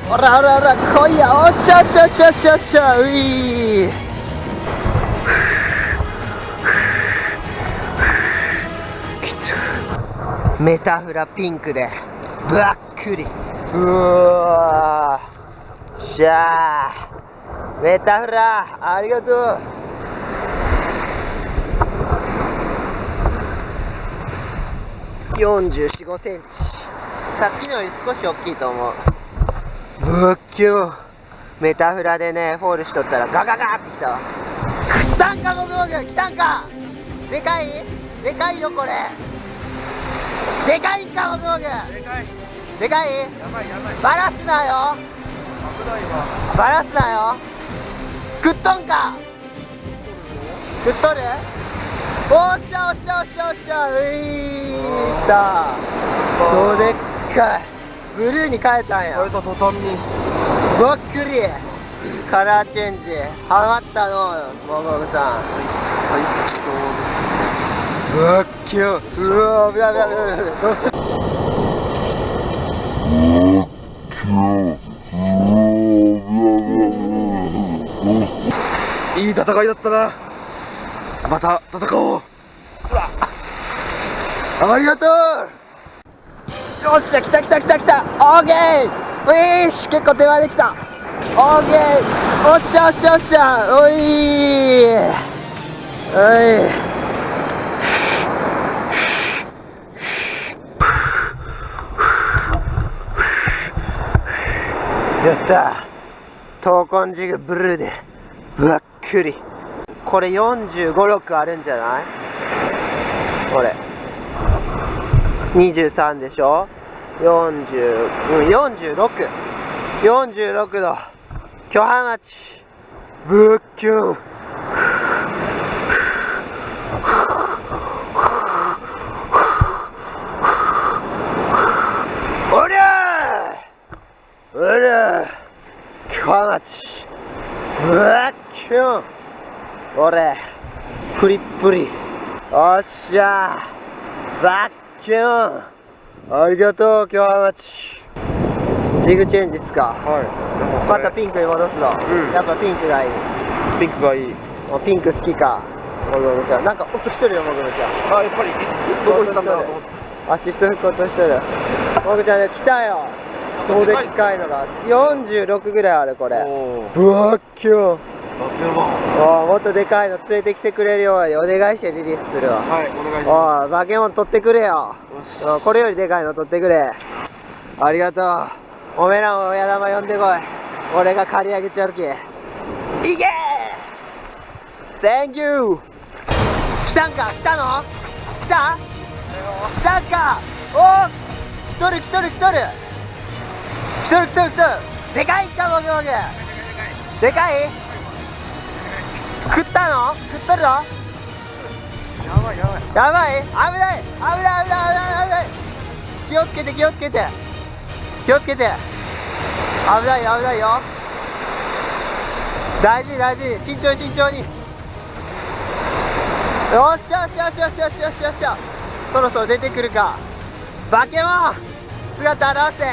おらおらおら来いや。おっしゃおっしゃおっしゃおっしゃおっしゃ。ういメタフラピンクでばっくり。うわーしゃー、メタフラありがとう。44、5センチ。さっきのより少し大きいと思う。ぶっきゅん。メタフラでねフォールしとったらガガガってきたわ。来たんか僕来たんか。でかいでかいよこれ。でかいんか僕でかいでかい。やばいやばい。バラすなよ危ないわ。バラすなよ。食っとんか。食っとる。おっしゃおっしゃおっしゃおっしゃ。ういー来た。どでっかいブルーに変えたんや。変えた途端にばっくりカラーチェンジハマったのもぐもぐさん。最高ですね。ばっきゅん。うわ危ない危ない危ない。どうする。いい戦いだったな。また戦おう。ありがとう。よっしゃ来た来た来た来た。オーケーウィッシュ。結構手前できた。オーケー。おっしゃおっしゃおっしゃ。おいおい。やった。闘魂ジグブルーでばっくり。これ45、6あるんじゃない。これ23でしょ。40、46、46の巨ハマチぶっきゅん。おりゃーおりゃー巨ハマチぶっきゅん。俺プリップリ。おっしゃーバッキュン。ありがとう巨ハマチ。ジグチェンジっすか。はい。またピンクに戻すの。やっぱピンクがいい。ピンクがいい。ピンク好きか。もぐもぐちゃんなんか音しとるよもぐもぐちゃん。あ、やっぱりどこ行ったんだろうと思って。アシスト吹く音しとる。もぐちゃんね来たよ。どうでっかいのが46ぐらいあるこれ。うわっきゅん。もっとでかいの連れてきてくれるようにお願いしてリリースするわ。はい、お願いしまおい、バケモン取ってくれよ。これよりでかいの取ってくれ。ありがとう。おめえらも親玉呼んでこい。俺が借り上げちゃうけ。いけー Thank you。 来たんか。来たの。来た来たんか。おー来とる来とる来とる来とる来とる来とる。でかいんかもぐもぐ。でかい。食ったの。食っとるの。やばいやばい。やばい。危ない危ない危ない危ない危ない。気をつけて気をつけて気をつけて、危ないよ危ないよ、大事に大事に、慎重に慎重に。よっしゃよっしゃよっしゃよっしゃよっしゃよっしゃよっしゃ、そろそろ出てくるか。バケモン姿現せ、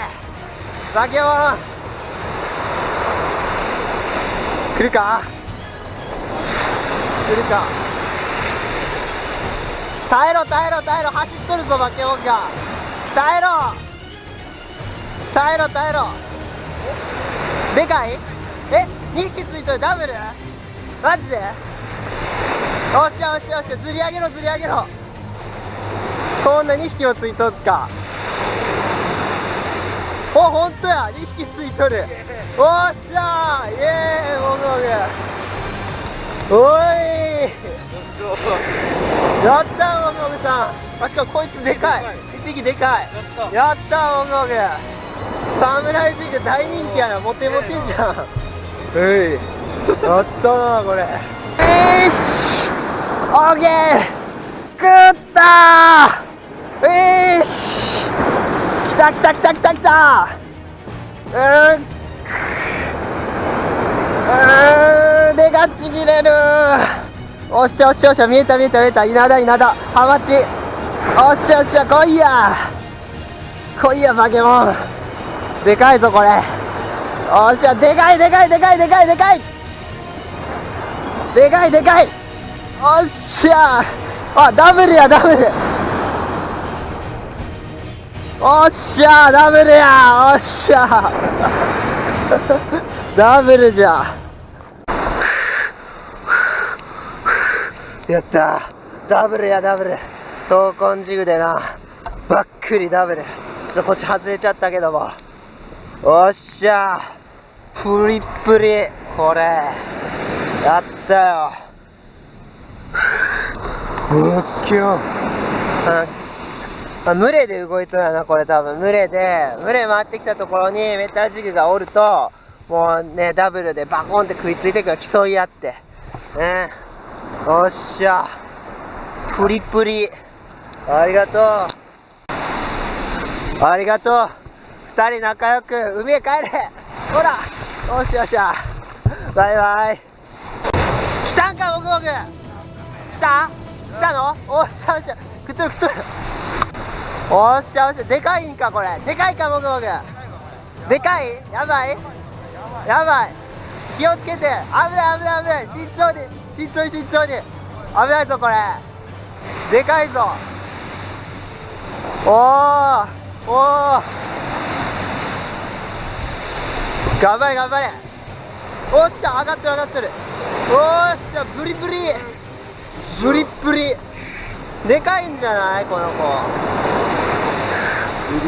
バケモン来るか来るか。耐えろ耐えろ耐えろ、走っとるぞバケモンが。耐えろ耐えろ耐えろ。でかい、え、2匹ついとる、ダブルマジで。よっしゃよっしゃよっしゃ、ずり上げろずり上げろ。そんな2匹もついとっか。お、ほんとや、2匹ついとる。おっしゃー、イエーイ、もぐもぐ。おいやったー、もぐもぐさん。あ、しかもこいつでかい、1匹でかい。やったー、もぐもぐ。侍ジグ大人気やな、モテモテじゃん。やったなこれ。よし、オーケー、食ったー。よし、きたきたきたきたきた。でがちぎれる。おっしゃおっしゃおっしゃ、見えた見えた見えた、稲田稲田、ハマチ。おっしゃおっしゃ、来いや来いやバケモン、でかいぞこれ。おっしゃ、でかいでかいでかいでかいでかいでかいでかい。おっしゃ、あ、ダブルやダブル。おっしゃ、ダブルや、おっしゃダブルじゃ。やった、ダブルやダブル。闘魂ジグでな、ばっくりダブル。ちょっとこっち外れちゃったけども、おっしゃ、プリップリ、これやったよ。うっきょ、群れで動いとるやなこれ。多分群れで、群れ回ってきたところにメタルジグがおると、もうね、ダブルでバコンって食いついてくる、競い合ってね。おっしゃ、プリプリ、ありがとうありがとう。2人仲良く海へ帰れ。ほら、おっしゃおっしゃ、バイバイ。来たんかもぐもぐ、来た来たの。おっしゃおっしゃ、食っとる食っとる。おっしゃおっしゃ、でかいんかこれ、でかいかもぐもぐ、でかい、やばいやばい、気をつけて、危ない危ない危ない、慎重に慎重に慎重に、危ないぞこれ、でかいぞ。おーおー、頑張れ頑張れ。おっしゃ、上がってる上がってる。おっしゃ、ブリブリブリブリ、でかいんじゃないこの子。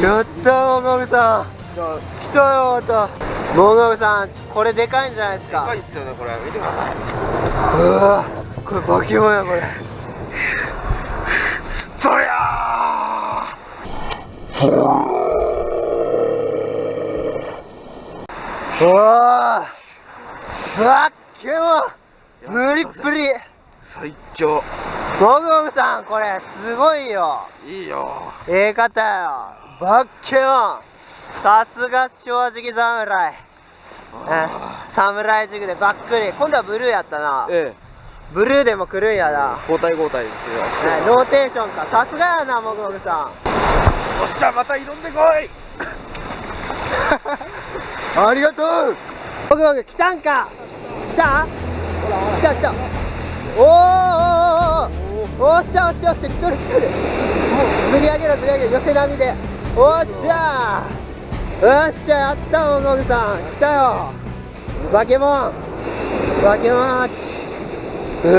やったー、もぐもぐさん来たよ。またもぐもぐさん、これでかいんじゃないですか。でかいっすよねこれ、見てください。うわ、これバケモンやこれ。そりゃー、うわー、バケモンブリッブリ、最強。もぐもぐさんこれすごいよ。いいよ、ええ方よ、バッケモン、さすが正直侍。侍ジグでばっくり。今度はブルーやったな。ブルーでも来るんやな。交代交代ですよ。ローテーションか、さすがやなもぐもぐさん。おっしゃ、また挑んでこいありがとう。もぐもぐ来たんか。来た来た来た。おーおーおーおー、おっしゃおっしゃおっしゃ、来とる来とる。もうずり上げろずり上げろ、寄せ並みで。おっしゃー、よっしゃ、やったもぐもぐさん来たよ。バケモンバケモンハチ。うわ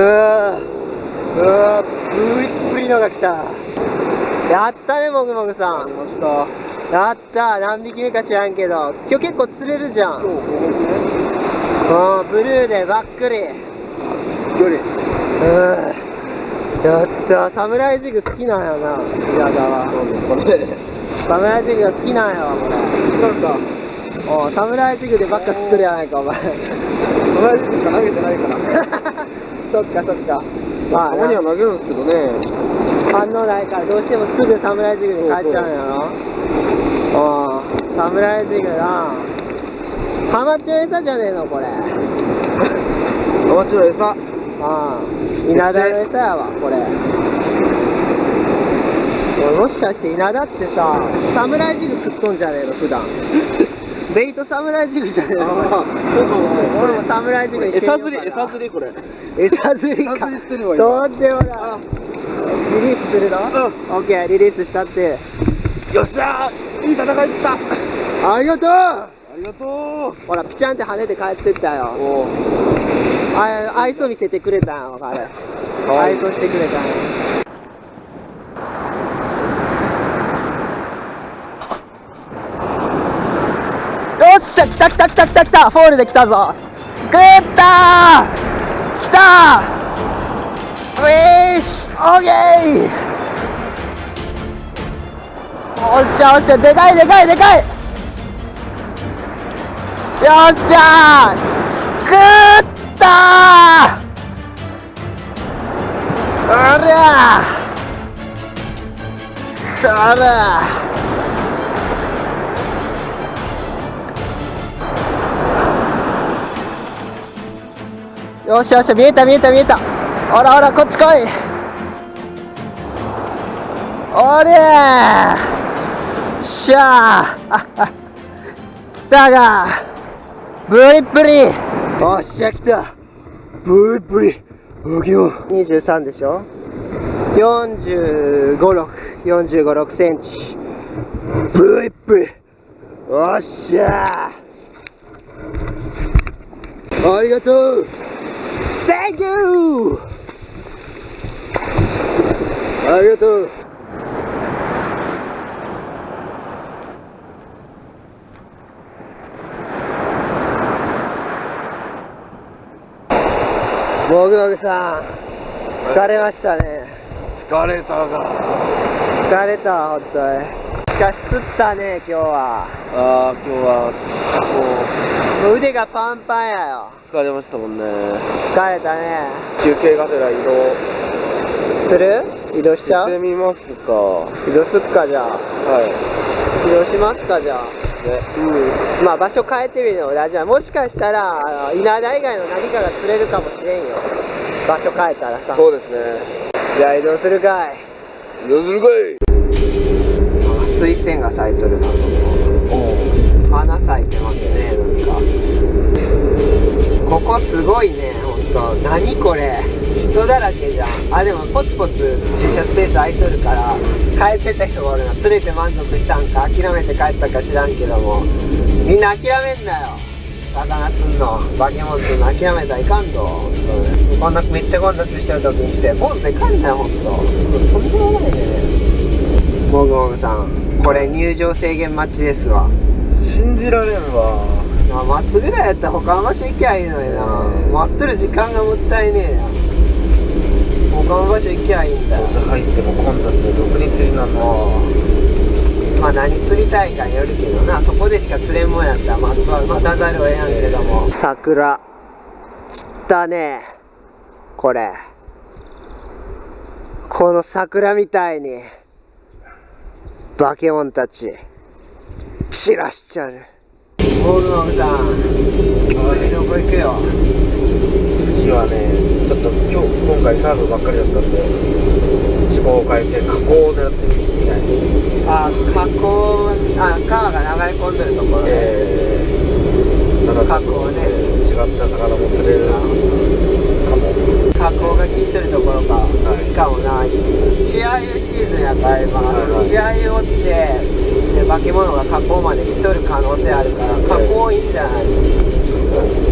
うわ、ブリッブリのが来た。やったねもぐもぐさん。やった、何匹目か知らんけど今日結構釣れるじゃん。ブルーでばっくり。やった、サムライジグ好きなんやな宮田は。サムライジグが好きなんやわこれ。なんかお、サムライジグでばっか釣ってるやないかお前。サムライジグしか投げてないからそっかそっか。まあたまには投げるんですけどね、反応ないからどうしてもすぐサムライジグに変えちゃうんやろ。ああ、サムライジグな。ハマチの餌じゃねえのこれ。ハマチの餌。ああ、稲田の餌やわこれ。もしかして稲田ってさ、サムライジグ食っとんじゃねえの普段。ベイトサムライジグじゃねえの。そうかもね。俺もサムライジグ餌釣りこれ。餌釣りか。餌釣りしてるわ今。とんでもない。リリースするの？オッケー、リリースしたって。よっしゃー、いい戦いだった。ありがとう。ありがとう。ほらピチャンって跳ねて帰ってったよ。お愛想見せてくれたんわかる。愛想してくれたん。よっしゃ、来た来た来た来た来た、フォールで来たぞ。グッター来たー。ウィーシオーケー。おっしゃおっしゃ、でかいでかいでかい。よっしゃー、グッター。ありゃー、ありゃー。よしよし、見えた見えた見えた。ほらほら、こっち来い。おりゃーしゃー来たがブリブリ。おっしゃ来たブリブリ。バケモン23でしょ。45、6センチ。ブリブリ。おっしゃー、ありがとう。Thank you! ありがとう。もぐもぐさん、疲れましたね。疲れたが。疲れた、ほんとに。しかし釣ったね、今日は。ああ、今日はもう腕がパンパンやよ。疲れましたもんね。疲れたね。休憩がてら移動する？移動しちゃう？してみますか。移動すっか、じゃあ。はい。移動しますか、じゃあ。ね。まあ場所変えてみるのも大事だ。もしかしたら稲田以外の何かが釣れるかもしれんよ。場所変えたらさ。そうですね。じゃあ移動するかい。移動するかい。水仙が咲いとるな、そこ。花咲いてますね、なんか。ここすごいね、ほんと。何これ、人だらけじゃん。あ、でもポツポツ駐車スペース空いとるから帰ってった人がおるな。釣れて満足したんか諦めて帰ったか知らんけども、みんな諦めんなよ。魚釣んの、バケモン釣んの諦めたらいかんぞ、ほんとね。こんなめっちゃ混雑してる時に来て坊主で帰んなよ、ほんと。とんでもないね。もぐもぐさん、これ入場制限待ちですわ。信じられんわ。待つぐらいやったら他の場所行きゃいいのにな。待っとる時間がもったいねえや。他の場所行きゃいいんだよ。大阪行っても混雑で独立になんの。まあ何釣りたいかによるけどな。そこでしか釣れんもんやったら待たざるを得やんけども。桜散ったね。これこの桜みたいにバケモンたち散らしちゃう。モグモグさん、どこ行くよ。次はね、ちょっと今回サーフばっかりだったんで思考を変えて河口を狙ってみたい。あ、河口、川が流れ込んでるところね。河口ね。違った魚も釣れるな。河口が効いてるところか、いいかもな。稚鮎シーズンやから今、稚鮎をってで化け物が河口まで来とる可能性あるから河口いいんじゃない。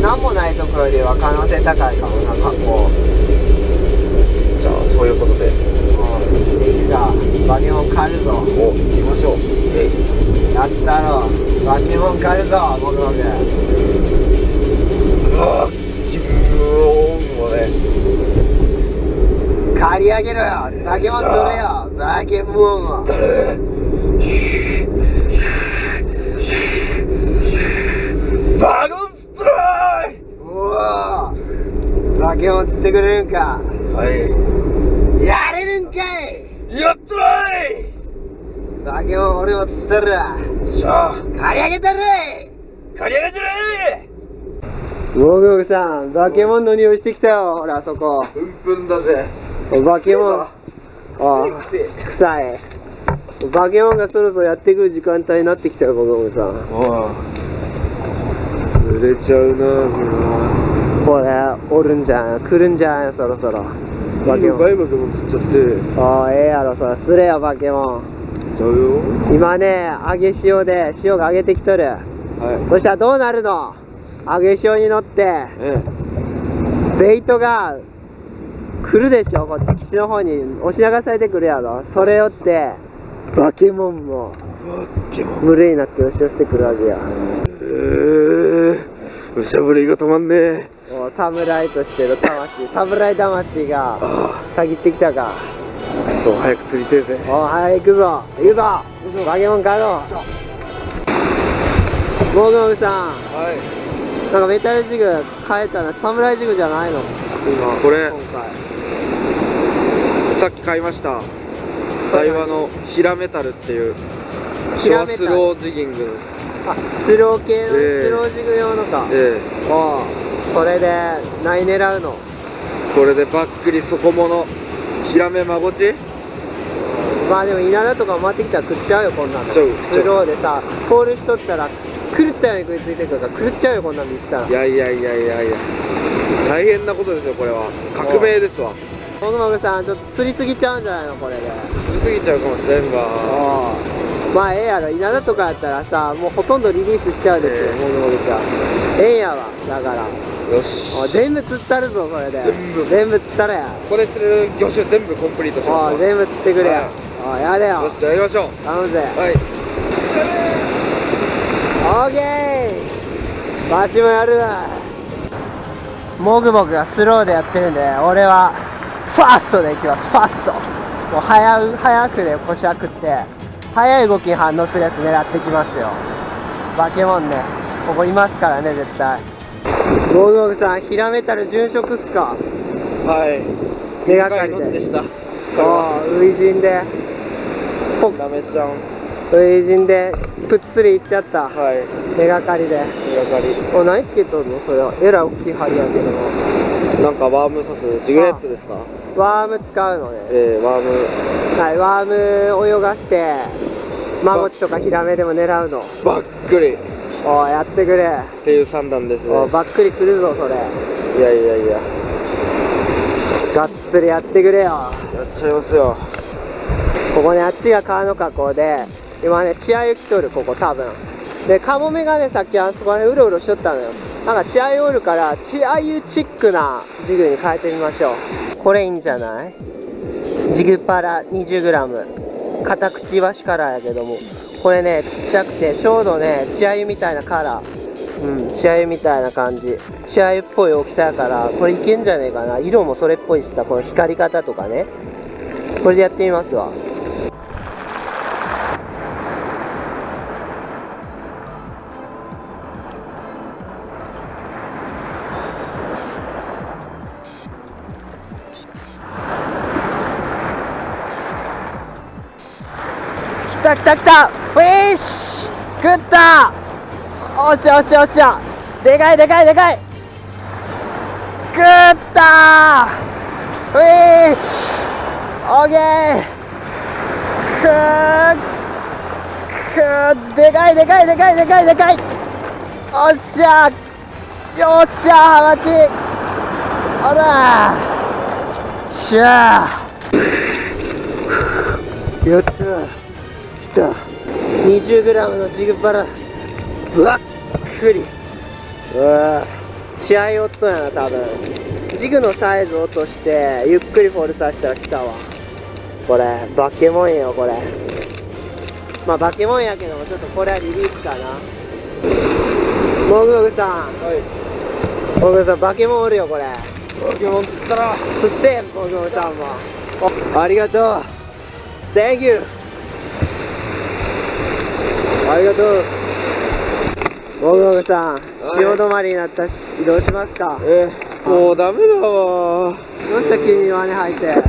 何もないところでは可能性高いかもな、河口。じゃあそういうことで行くか。化け物狩るぞ。お、行きましょう。やったろ。化け物狩るぞ、僕ので。うわぁ、もうね、刈り上げろよ。化け物取れよ。化け物を。バゴンストライ。おお、化け物釣ってくれるんか。はい。やれるんかい。やったらい。バケモン俺も釣ったるわ。しゃあ刈り上げたるい。刈り上げてねモグモグさん、バケモンの匂いしてきたよ。ほらあそこ。ー。プンプンだぜ。バケモン。ああ、臭い。バケモンがそろそろやってくる時間帯になってきたよ、モグモグさん。ああ。釣れちゃうな、これ、おるんじゃん。来るんじゃん、そろそろ。バケモン。バケモン釣っちゃって。ああ、ええやろ、そら。すれよ、バケモン。ちゃうよ。今ね、揚げ潮で、潮が揚げてきとる。はそしたらどうなるの？揚げ潮に乗って、い。ベイトが来るでしょ、こっち岸の方に押し流されてくるやろ。それよってバケモンもバケモン。群れになって押し寄せてくるわけや。むしゃぶりが止まんねえ。もう侍としての魂、侍魂がたぎってきたか。くそ、早く釣りてえぜ。おう、はい、行くぞ行くぞ。バケモン帰ろう。モグモグさん、はい。なんかメタルジグ変えたな。侍ジグじゃないの今これ今回。さっき買いました。台湾のヒラメタルっていうヒラメタル小スロージギング。あ、スロー系の、ええスロージグ用のか。えおう、これで何狙うの？これでバックリ底物ヒラメマゴチ。まあでも稲田とか回ってきたら食っちゃうよ、こんなの。食っちゃうスローでさ、ポールしとったら狂ったように食いついてくるから狂っちゃうよ、こんなの見したら。いやいやいやいやいや、大変なことですよ、これは。革命ですわ。モグモグさん、ちょっと釣りすぎちゃうんじゃないのこれで。釣りすぎちゃうかもしれんわ。おう、まあええやろ。稲田とかやったらさ、もうほとんどリリースしちゃうですよ、モグモグちゃん。ええんやわ、だから。よし、おう、全部釣ったるぞ、これで。全部釣ったらや。これ釣れる魚種全部コンプリートしました。おう、全部釣ってくれよ。おう、やれよよ。し、じゃあやりましょう。頼むぜ。はいオーケー。わしもやるわ。モグモグがスローでやってるんで、俺はファーストでいきます。ファースト。もう早くで腰はくって、速い動きに反応するやつ狙ってきますよ。バケモンね、ここいますからね、絶対。モグモグさん、ヒラメタル殉職っすか？はい。手がかりで。短い命でした。おう、初陣で、ダメちゃん。初陣で、ぷっつりいっちゃった。はい。手がかりで。手がかり。お、何つけとるのそれは。えらい大きい針やけど。なんかワーム刺すジグヘッドですか？ワーム使うのね。ワーム。はい、ワーム泳がしてマゴチとかヒラメでも狙うの。バックリっおい、やってくれ。ていう算段ですね。おい、ばっくりくるぞそれ。いやいやいや、がっつりやってくれよ。やっちゃいますよ。ここね、あっちが川の河口で今ね、血合い来とる、ここ多分で、カモメがね、さっきあそこね、うろうろしとったのよ。なんか血合いおるから血合いチックなジグに変えてみましょう。これいいんじゃない？ジグパラ 20g、 片口イワシカラーやけども、これね、ちっちゃくてちょうどね、血合いみたいなカラー、血合いみたいな感じ、血合いっぽい大きさやから、これいけんじゃねえかな。色もそれっぽいしさ、この光り方とかね、これでやってみますわ。来た来た来た、フィッシュ食った。おっしゃおっしゃおっしゃ、でかいでかいでかい、食ったフィッシュ、オーケー、でかいでかいでかいでかいでかい、おっしゃ、よっしゃ、ハマチ、ほらしゃー、やった、来た。 20g のジグパラ、ぶっくり。うわぁ、試合おっとんやな、多分。ジグのサイズ落としてゆっくりフォールさせたら来たわ。これバケモンよ、これ。まあバケモンやけども、ちょっとこれはリリースかな。モグモグさん、はい。モグモグさん、バケモンおるよ、これ。バケモン釣ったら。釣って、モグモグさんも。ありがとう、 Thank you、ありがとう。モグモグさん、潮止まりになったし移動しますか。もうダメだわ。どうした急に輪に入って。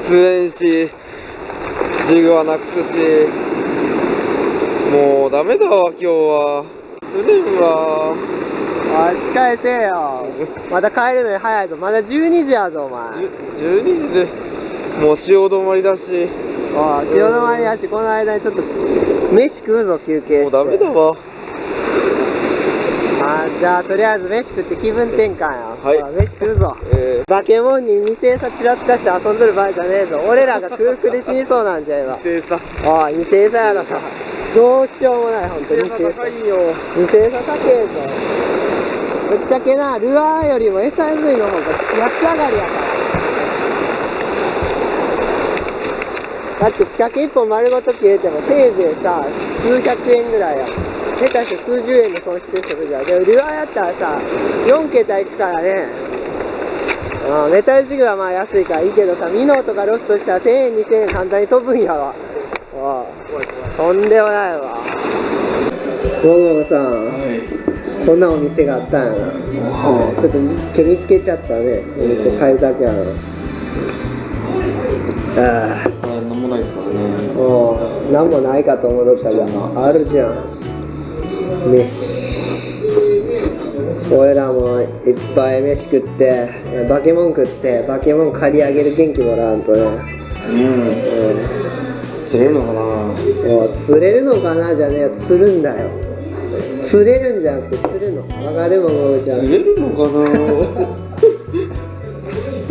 釣れんし、ジグはなくすし、もうダメだわ今日は。釣れんわ。おい、しっかりせえよ。まだ帰るのに早いぞ。まだ12時やぞ、お前。12時でもう潮止まりだし、おい、潮止まりやし、この間にちょっと飯食うぞ、休憩して。もうダメだわ。じゃあとりあえず飯食って気分転換や。はいほら飯食うぞ。バケモンに未成さちらつかして遊んどる場合じゃねえぞ。俺らが空腹で死にそうなんじゃ今。低さおい、未成さやろか。どうしようもない、ほんとに。低さ高いよ。未成さ高えぞ。ぶっちゃけな、ルアーよりも SIV の方が安上がりやから。だって仕掛け1本丸ごと切れてもせいぜいさ、数百円ぐらいや。下手して数十円の損失するじゃん。でもルアーやったらさ、4桁いくからね。メタルジグはまあ安いからいいけどさ、ミノーとかロストしたら1000円2000円簡単に飛ぶんやわ。とんでもないわ。もぐもぐさん、こんなお店があったんやな。ちょっと今日見つけちゃったね。お店変えたけやろ。なんもないですからね。なんもないかと思っとったじゃん。あるじゃん。飯。俺らもいっぱい飯食って、バケモン食って、バケモン借り上げる元気もらわんとね。釣れるのかな。釣れるのかなじゃねえよ、釣るんだよ。釣れるんじゃなくて釣るの。わかるもんじゃん。釣れるのかな。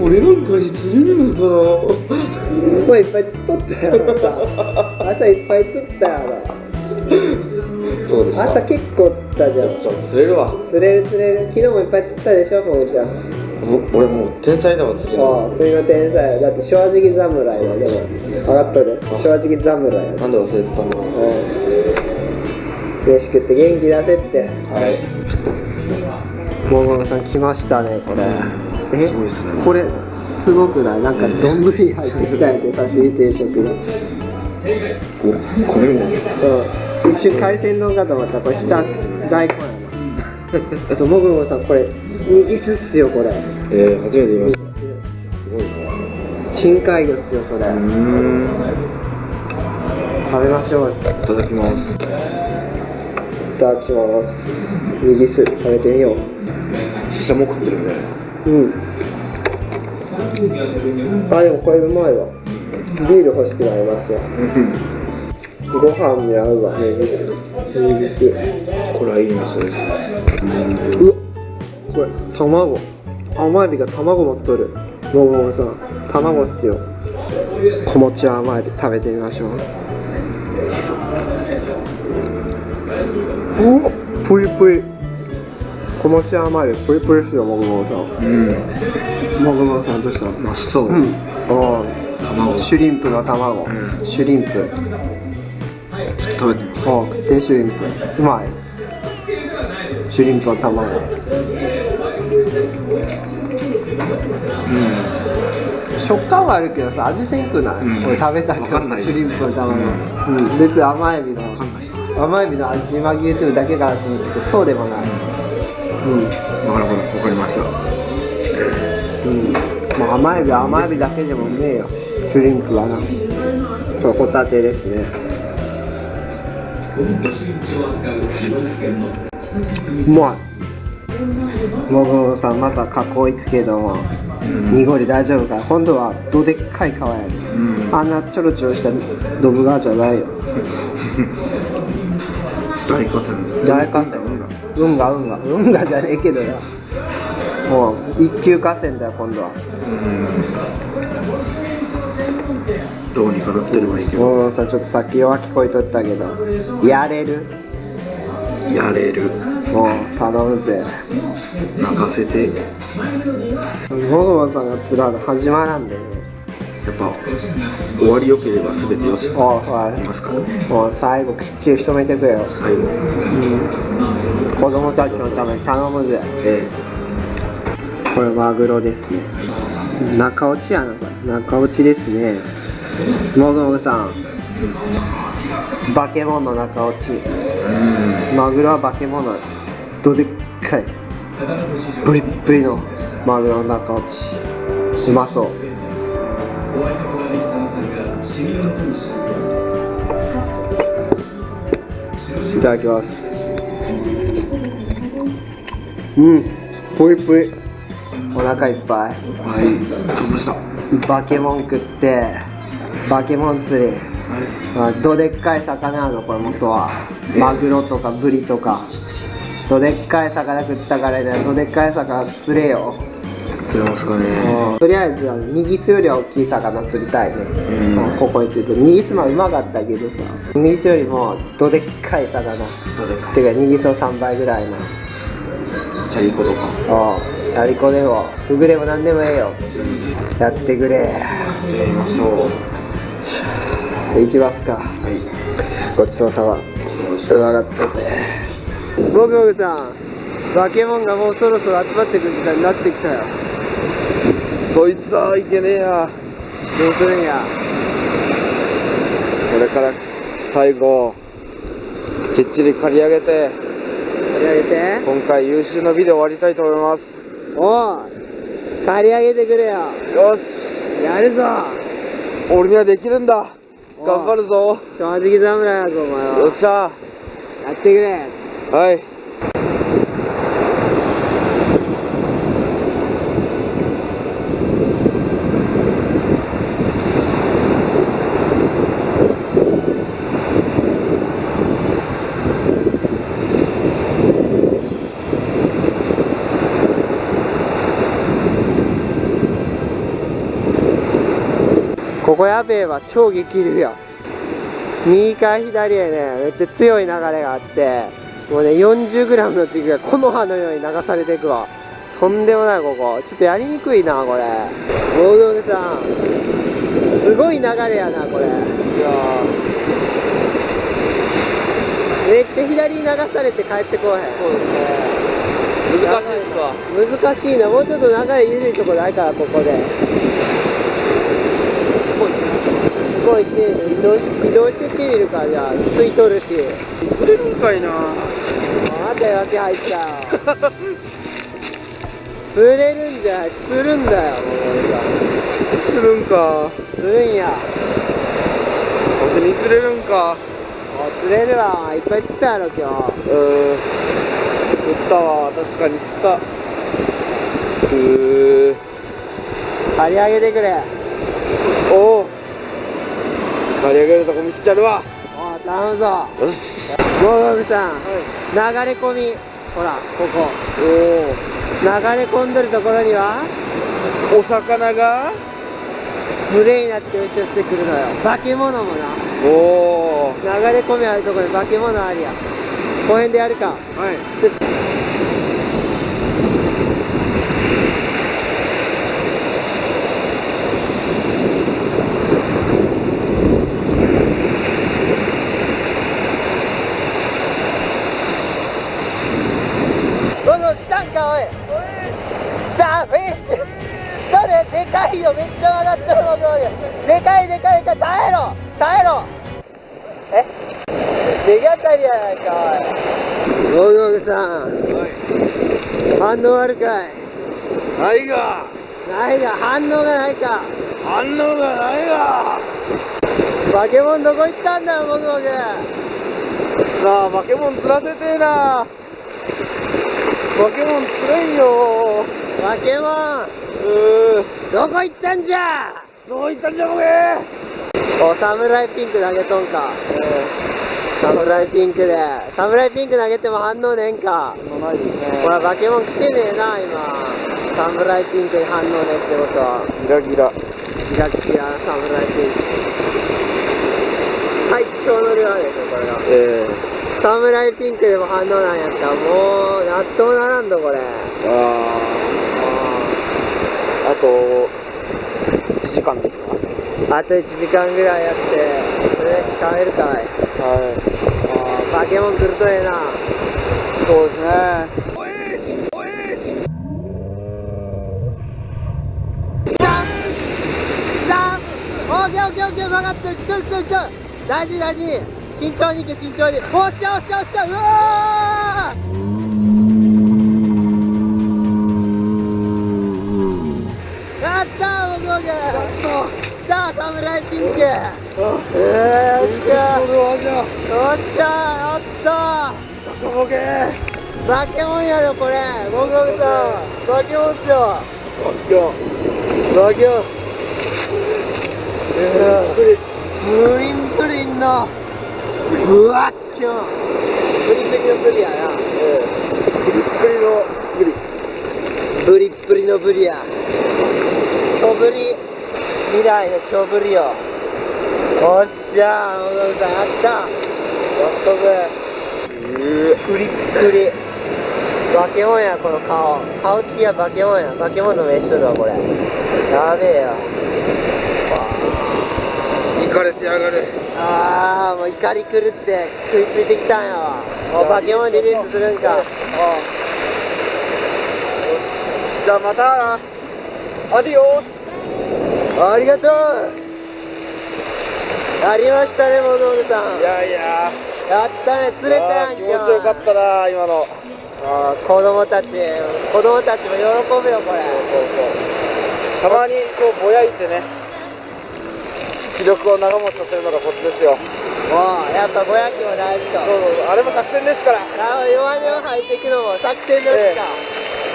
俺なんかに釣れるのかな。もういっぱい釣っとったやろさ。朝いっぱい釣ったやろ。そうでした。朝結構釣ったじゃん。釣れるわ。釣れる。昨日もいっぱい釣ったでしょ、もぐちゃん。俺もう天才だわ、釣れる。釣りの天才だって正直侍だでも分かっとる。正直侍や。なんで忘れてたんだろう。飯食って元気出せって。はい。もぐもぐさん来ましたね、これ。すごいですね。これすごくない？なんか丼入ってきたやで、刺身定食が。これも。一瞬海鮮丼かと思ったらこれ下大根やな。もぐもぐさんこれにぎすっすよこれ。初めて見ました。すごいな。深海魚っすよそれ。食べましょう。いただきます。いただきます。にぎす食べてみよう。シシャも食ってるね。でもこれうまいわ。ビール欲しくなりますわ。ご飯に合うわ、ネギス。これはいい店です。うわ、これ卵。甘エビが卵持っとる。もぐもぐさん、卵っすよ。小餅甘エビ食べてみましょう。うわ、プリプリ。小餅甘エビプリプリっすよ、もぐもぐさん。もぐもぐさんどうした？真っ青。卵。シュリンプの卵。シュリンプ。ちょっと食べてみます。食ってシュリンプ。うまい。シュリンプの卵。食感はあるけどさ、味せんくない？俺食べたけど、シュリンプの卵。別に甘エビの味紛れてるだけかなと思ったけど、そうでもない。なるほど、わかりました。もう甘エビだけでもうめえよ。シュリンプはな。これホタテですね。うまい。もぐもぐさんまた加工いくけども、濁り大丈夫か。今度はどでっかい川やで、あんなちょろちょろしたドブ川じゃないよ。大河川です。大河川。運河じゃねえけどな。もう一級河川だよ今度は。どうにかなってればいいけど。もうさ、ちょっとさっき弱気こいとったけど、やれる。もう頼むぜ。任せて。もぐもぐさんがつらの始まらんでね。やっぱ終わり良ければ全てよしって言いますからね。もう最後きっちり止めてくれよ。最後。子供たちのために頼むぜ。これマグロですね。中落ちやなこれ。中落ちですね。もぐもぐさん。バケモンの中落ち。マグロはバケモンのどでっかいプリップリのマグロの中落ち。うまそう。いただきます。うん、ぷいぷい。お腹いっぱい。はい、食べました。バケモン食ってバケモン釣り、どでっかい魚なのこれ元は。マグロとかブリとかどでっかい魚食ったからね、どでっかい魚釣れよ。釣れますかね。とりあえずニギスより大きい魚釣りたいね。ここについてニギスもうまかったけどさ、ニギスよりもどでっかい魚どうですか。てかニギスの3倍ぐらいな。チャリコとか。チャリコでもフグでも何でもええよ。やってくれ。やってみましょう。行きますか。はい。ごちそうさま。うまかったぜ。ボクボクさん、バケモンがもうそろそろ集まってくる時間になってきたよ。そいつはいけねえや。どうするんや。これから最後きっちり刈り上げて、刈り上げて。今回優秀な美で終わりたいと思います。おい、刈り上げてくれよ。よし、やるぞ。俺にはできるんだ。頑張るぞ。正直侍やぞお前は。よっしゃ。やってくれ。はい。ここやべえわ、超激流よ。右から左へね、めっちゃ強い流れがあって、もうね 40g の軸が木の葉のように流されていくわ。とんでもない。ここちょっとやりにくいなこれ。ボードさん、すごい流れやなこれ。いやめっちゃ左に流されて帰ってこうへん。そうですね、難しいっすわ。難しいな。もうちょっと流れ緩いとこないからここで。ここ行って移動してってみるか。じゃあついとるし。釣れるんかいな。また脇入ったよ。釣れるんじゃない、釣るんだよ。もう釣るんか。釣るんや。わしに釣れるんか。釣れるわ。いっぱい釣ったやろ今日。釣ったわ。確かに釣った。刈り上げてくれ。おお、刈り上げるとこ見せちゃるわ。おう頼むぞ。よし。ゴーゴーさん、流れ込み、ほらここ。おお、流れ込んでるところにはお魚が群れになって押し寄せてくるのよ。化け物もな。おお、流れ込みあるところに化け物ありや。この辺でやるか。はい。来たんかおい。来たフィッシュ。それでかいよ。めっちゃ曲がってるのよ。でかいでかいでかい。耐えろ耐えろ。でかかりやないかおい。ゴーゴーさん、反応あるかい。ないが。ないが。反応がないか。反応がないが。化け物どこ行ったんだよゴーゴー。さあ、化け物釣らせてえな。化け物釣れんよ。化け物どこ行ったんじゃ。どこ行ったんじゃボケ。お、サムライピンク投げとんか。サムライピンクで。サムライピンク投げても反応ねえんか。ないですね。ほら化け物来てねえな今。サムライピンクに反応ねえってことは。ギラギラ。キラキラサムライピンク。最強の量でしょこれが。サムライピンクでも反応なんやったらもう納豆ならんどこれ。あと1時間ですか。あと1時間ぐらいやってそれで帰るかい。化け物来るとええな。そうですね。オッケーオッケーオッケー。曲がってる。来てる。大事大事。慎重に行け慎重に。おっしゃおっしゃおっしゃ。うわーやったー。オッケーオッケー。来った侍ピンク。よっしゃよっしゃやったバケモンやろこれ。ゴムゴムさんバケモンっすよ。バケモンプリンプリンのうわっきょプリプリのブリやな。ブリップリのブリや。巨ブリ未来の巨ブリよ。おっしゃー、小野さんやった。やっとくプリップリバケモンや。この顔つきはバケモンや。バケモンの名称だわこれ。やべえよ。引かれてやがる。ああもう怒り狂って食いついてきたんやわ。もうバケモンリリースするんか。じゃあまたな。アディオス。ありがとう。やりましたねモノルさん。いやいややったね。釣れたやん。気持ちよかったな今の。子供たちも喜ぶよこれ。たまにこうぼやいてね、気力を長持ちさせるのがコツですよ。やっぱぼやきも大事と。あれも作戦ですから。弱音を吐いていくのも作戦ですか。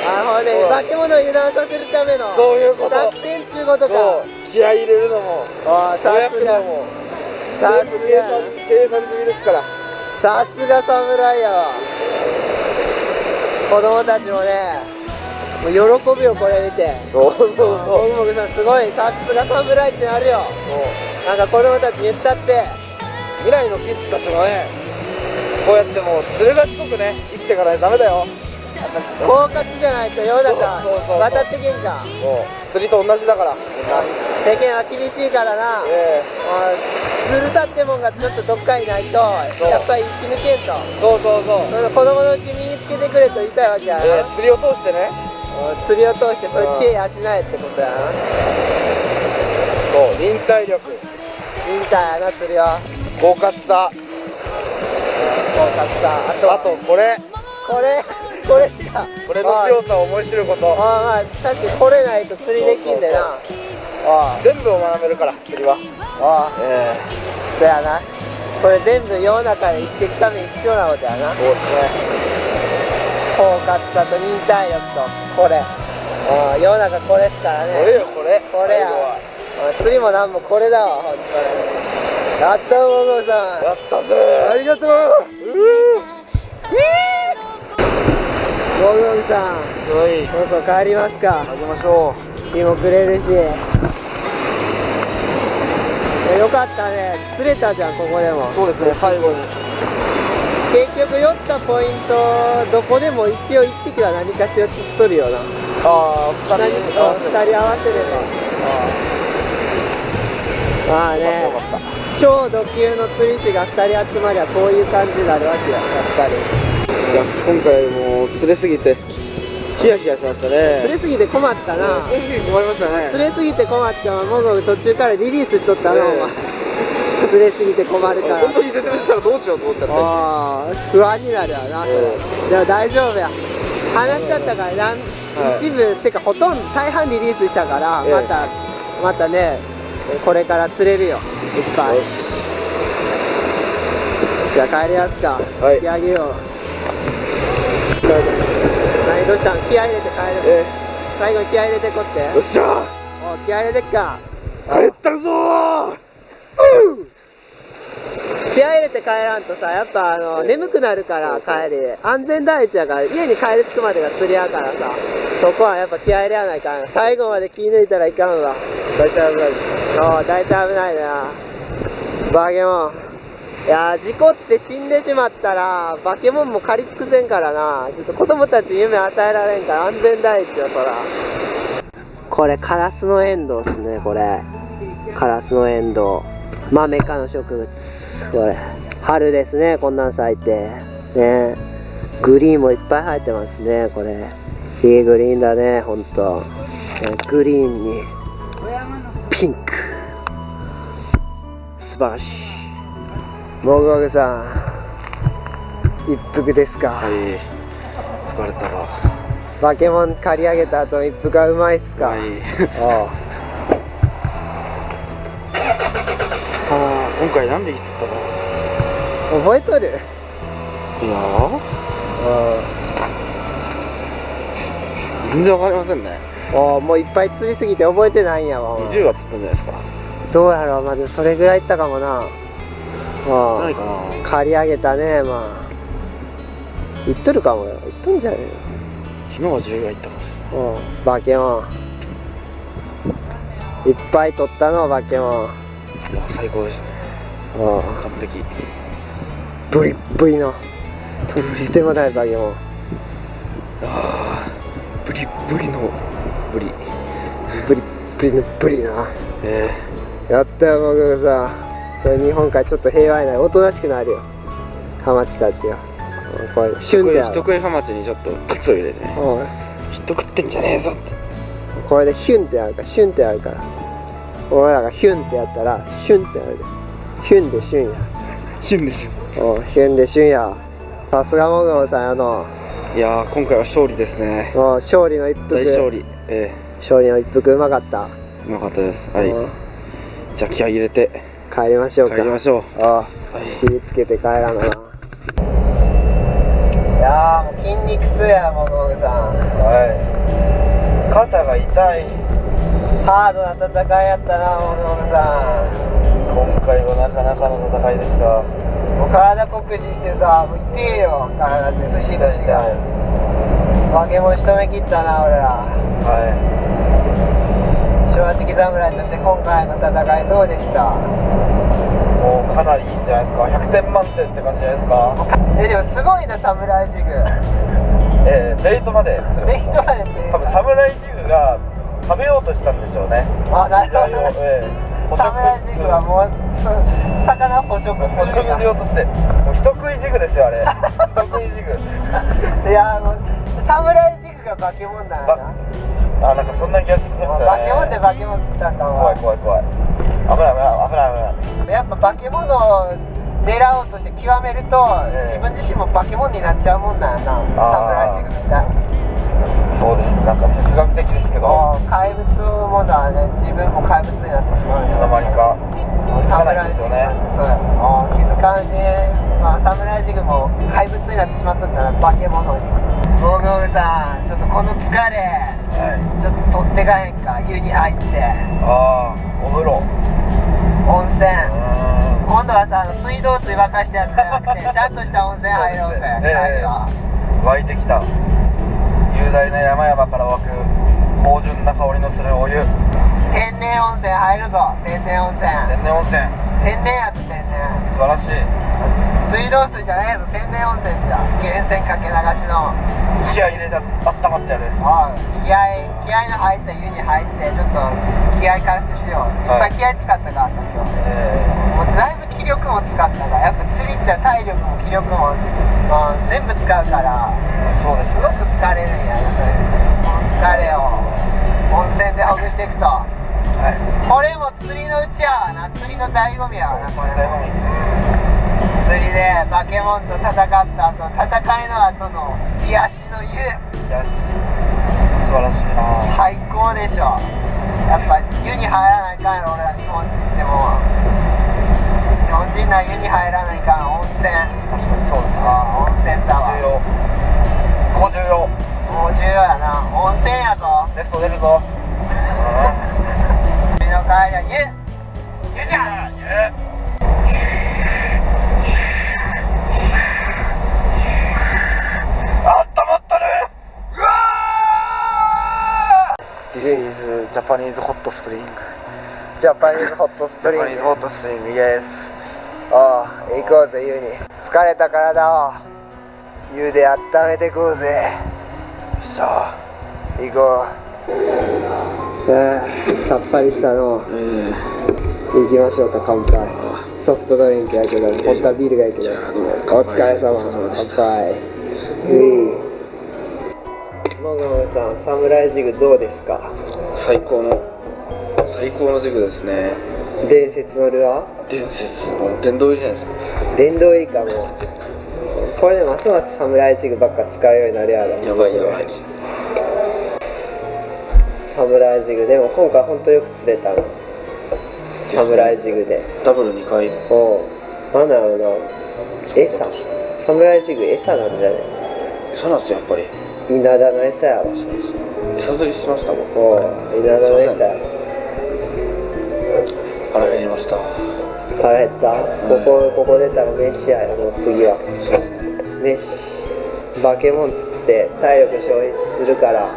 化け物を油断させるためのそういうこと。作戦中ことか。気合い入れるのもさすがも計算済みですから。さすが侍やわ。子供たちもねもう喜ぶよこれ見て。そうもぐさんすごいさすが侍ってなるよ。なんか子供たちに言ったって。未来のキッズたちもね、こうやってもうずる賢くね生きていかないとダメだよ。狡猾じゃないと世の中渡ってけんか。釣りと同じだから。世間は厳しいからな。釣るたってもんがちょっとどっかにないとやっぱり生き抜けんと。子供のうち身につけてくれと言いたいわけやな。釣りを通してね。釣りを通してそういう知恵養えってことやな。そう忍耐力、忍耐やな釣りは。狡猾さ、あとこれっすか。これの強さを思い知ること。まあ確かにこれないと釣りできんでな。全部を学べるから釣りは。そうやな。これ全部世の中で生きていくために必要なことやな。そうですね。狡猾さと忍耐力とこれ。世の中これっすからね。これや。釣りもなんもこれだわ、ほんとに。やったー、モモさん。やったぜ。ありがとう。モモさん。そう帰りますか。あげましょう。日もくれるし。よかったね。釣れたじゃん、ここでも。そうですね、最後に。結局酔ったポイント、どこでも一応1匹は何かしら釣っとるよな。2人合わせれば。まあね、超ド級の釣り師が2人集まりゃこういう感じになるわけや、やっぱり。今回もう釣れすぎてヒヤヒヤしましたね。釣れすぎて困ったな。釣れすぎて困りましたね。釣れすぎて困ったわ。もう途中からリリースしとったな、お前。釣れすぎて困るから。本当に説明したらどうしようと思っちゃって。不安になるわな、それ。でも大丈夫や。話しちゃったから一部てかほとんど大半リリースしたから、またねこれから釣れるよ、いっぱい。じゃあ帰りますか。引き上げよう。何どうしたん？気合い入れて帰る。最後に気合い入れてこって。よっしゃー。気合い入れてっか。帰ったるぞー。気合い入れて帰らんとさ、やっぱ眠くなるから帰り。安全第一やから、家に帰り着くまでが釣りやからさ、そこはやっぱ気合い入れやないかん。最後まで気抜いたらいかんわ。大体危ないです。大体危ないな。バケモン。いや事故って死んでしまったらバケモンも借り尽くせんからな。ちょっと子供たちに夢与えられんから安全第一よ、そら。これカラスのエンドウっすね。これカラスのエンドウ、マメ科の植物。これ春ですね、こんなん咲いてね。グリーンもいっぱい生えてますね。これいいグリーンだね、ほんと。グリーンにピンク、素晴らしい。もぐもぐさん、一服ですか？はい、疲れたわ。バケモン刈り上げた後の一服はうまいっすか？はい。今回何匹釣ったの？覚えとる？いや全然わかりませんね。もういっぱい釣りすぎて覚えてないんやわ。20は釣ったんじゃないですか。どうやろう、まあでもそれぐらいいったかもな。ないかな。刈り上げたね、まあいっとるかもよ。いっとんじゃね昨日は10ぐらいいったかもしれない。バケモンいっぱい取ったの、バケモン。いや最高でしたね。完璧。ブリッブリのとってもないバケモン。ブリッブリのブリ。ブリッブリのブリな。やったよ、僕さ。これ日本海ちょっと平和になる。おとなしくなるよ、ハマチたちが。これシュンってやる。人食いハマチにちょっと靴を入れてね、人食ってんじゃねえぞって。これでヒュンってやるから、シュンってやるから。俺らがヒュンってやったらシュンってやるで。ヒュンでシュンや。シュンでしょ。ヒュンでシュンや。さすがもぐもさん、いやー今回は勝利ですね。勝利の一服。大勝利。勝利の一服うまかった。うまかったです。はい。じゃあ気合い入れて帰りましょうか。帰りましょう。切りつけて帰らなな。いやもう筋肉痛や、もぐもぐさん。肩が痛い。ハードな戦いやったな、もぐもぐさん。今回はなかなかの戦いでした。もう体酷使してさ、もう痛えよ、体で節々が。バケモン仕留めきったな、俺ら。正直侍として今回の戦いどうでした？もうかなりいいんじゃないですか。100点満点って感じじゃないですか。でもすごいな、侍ジグ。ベイトまで釣れました。ベイトまで釣れた。多分侍ジグが食べようとしたんでしょうね。なるほどね。侍ジグはもう魚捕食する。捕食しようとして、もう人食いジグですよあれ。人食いジグ。いやもう侍ジグがバケモンだな。なんかそんな気がしてきましたね。バケモンでバケモン釣ったんかも。怖い。危ない。やっぱバケモンを狙おうとして極めると、自分自身もバケモンになっちゃうもんなんやな、侍ジグみたい。そうですね、なんか哲学的ですけど、怪物もだね、自分も怪物になってしまう。いつの間にか気づかないんですよね。そうや、気づかんうちに、侍ジグも怪物になってしまっとったな、バケモノに。もぐもぐさん、ちょっとこの疲れ、ちょっと取ってかへんか、湯に入って。お風呂、温泉。今度はさ、水道水沸かしたやつじゃなくてちゃんとした温泉入ろうぜ。湧いてきた雄大な山々から湧く芳醇な香りのするお湯。天然温泉入るぞ。天然温泉。天然やつ。天然素晴らしい。水道水じゃないぞ、天然温泉じゃ。源泉かけ流しの。気合い入れて温まってやる。気合の入った湯に入ってちょっと気合回復しよう。いっぱい気合使ったからさ、今日。もうだいぶ気力も使ったから、やっぱ釣りって体力も気力も、全部使うから、そうです。すごく疲れるんやね。その疲れを温泉でほぐしていくと、これも釣りのうちやわな。釣りの醍醐味やわな。これも釣りでバケモンと戦った後、戦いの後の癒しの湯。素晴らしいな。最高でしょ。やっぱ湯に入らないかんやろ、俺ら日本人って。も日本人なら湯に入らないかん。温泉。確かにそうですね。温泉だわ。重要。もう重要やな。温泉やぞ。レスト出るぞ。海の帰りは湯じゃ。This is Japanese hot spring. Japanese hot spring. Japanese hot spring, yes. 行こうぜ、湯に。疲れた体を湯で温めてこうぜ。さあ行こう。さっぱりしたの。行きましょうか、乾杯。ソフトドリンクやけど、本当はビールがやけど。お疲れ様。乾杯。もぐもぐさん、侍ジグどうですか？最高のジグですね。伝説のルアー？伝説の殿堂入りじゃないですか。殿堂入りかも。これでますます侍ジグばっか使うようになるやろ。やばい。侍ジグでも今回ほんとよく釣れたな。サムライジグで。ダブル2回。おう、なんだろうな、餌、サムライジグ餌なんじゃね。餌なんですよやっぱり。稲田の餌やわ。餌釣りしました僕。おう、稲田の餌や。腹減りました。腹減った、ここ出たら飯やよ、もう次は。そうですね。飯、バケモン釣って体力消費するから、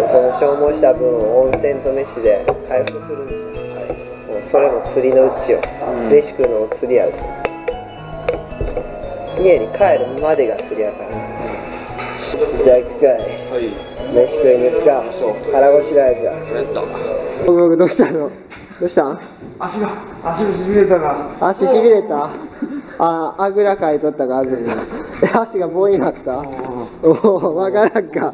その消耗した分を温泉と飯で回復するんじゃん。もうそれも釣りのうちよ。飯食うのも釣りやぞ。家に帰るまでが釣りやから。じゃあ行くかい。はい。飯食いに行くか。腹ごしらえじゃ。やった。僕どうしたの？どうしたん？足がしびれたが。足しびれた？あぐらかいとったかずっと。足が棒になった？おお、わからんか。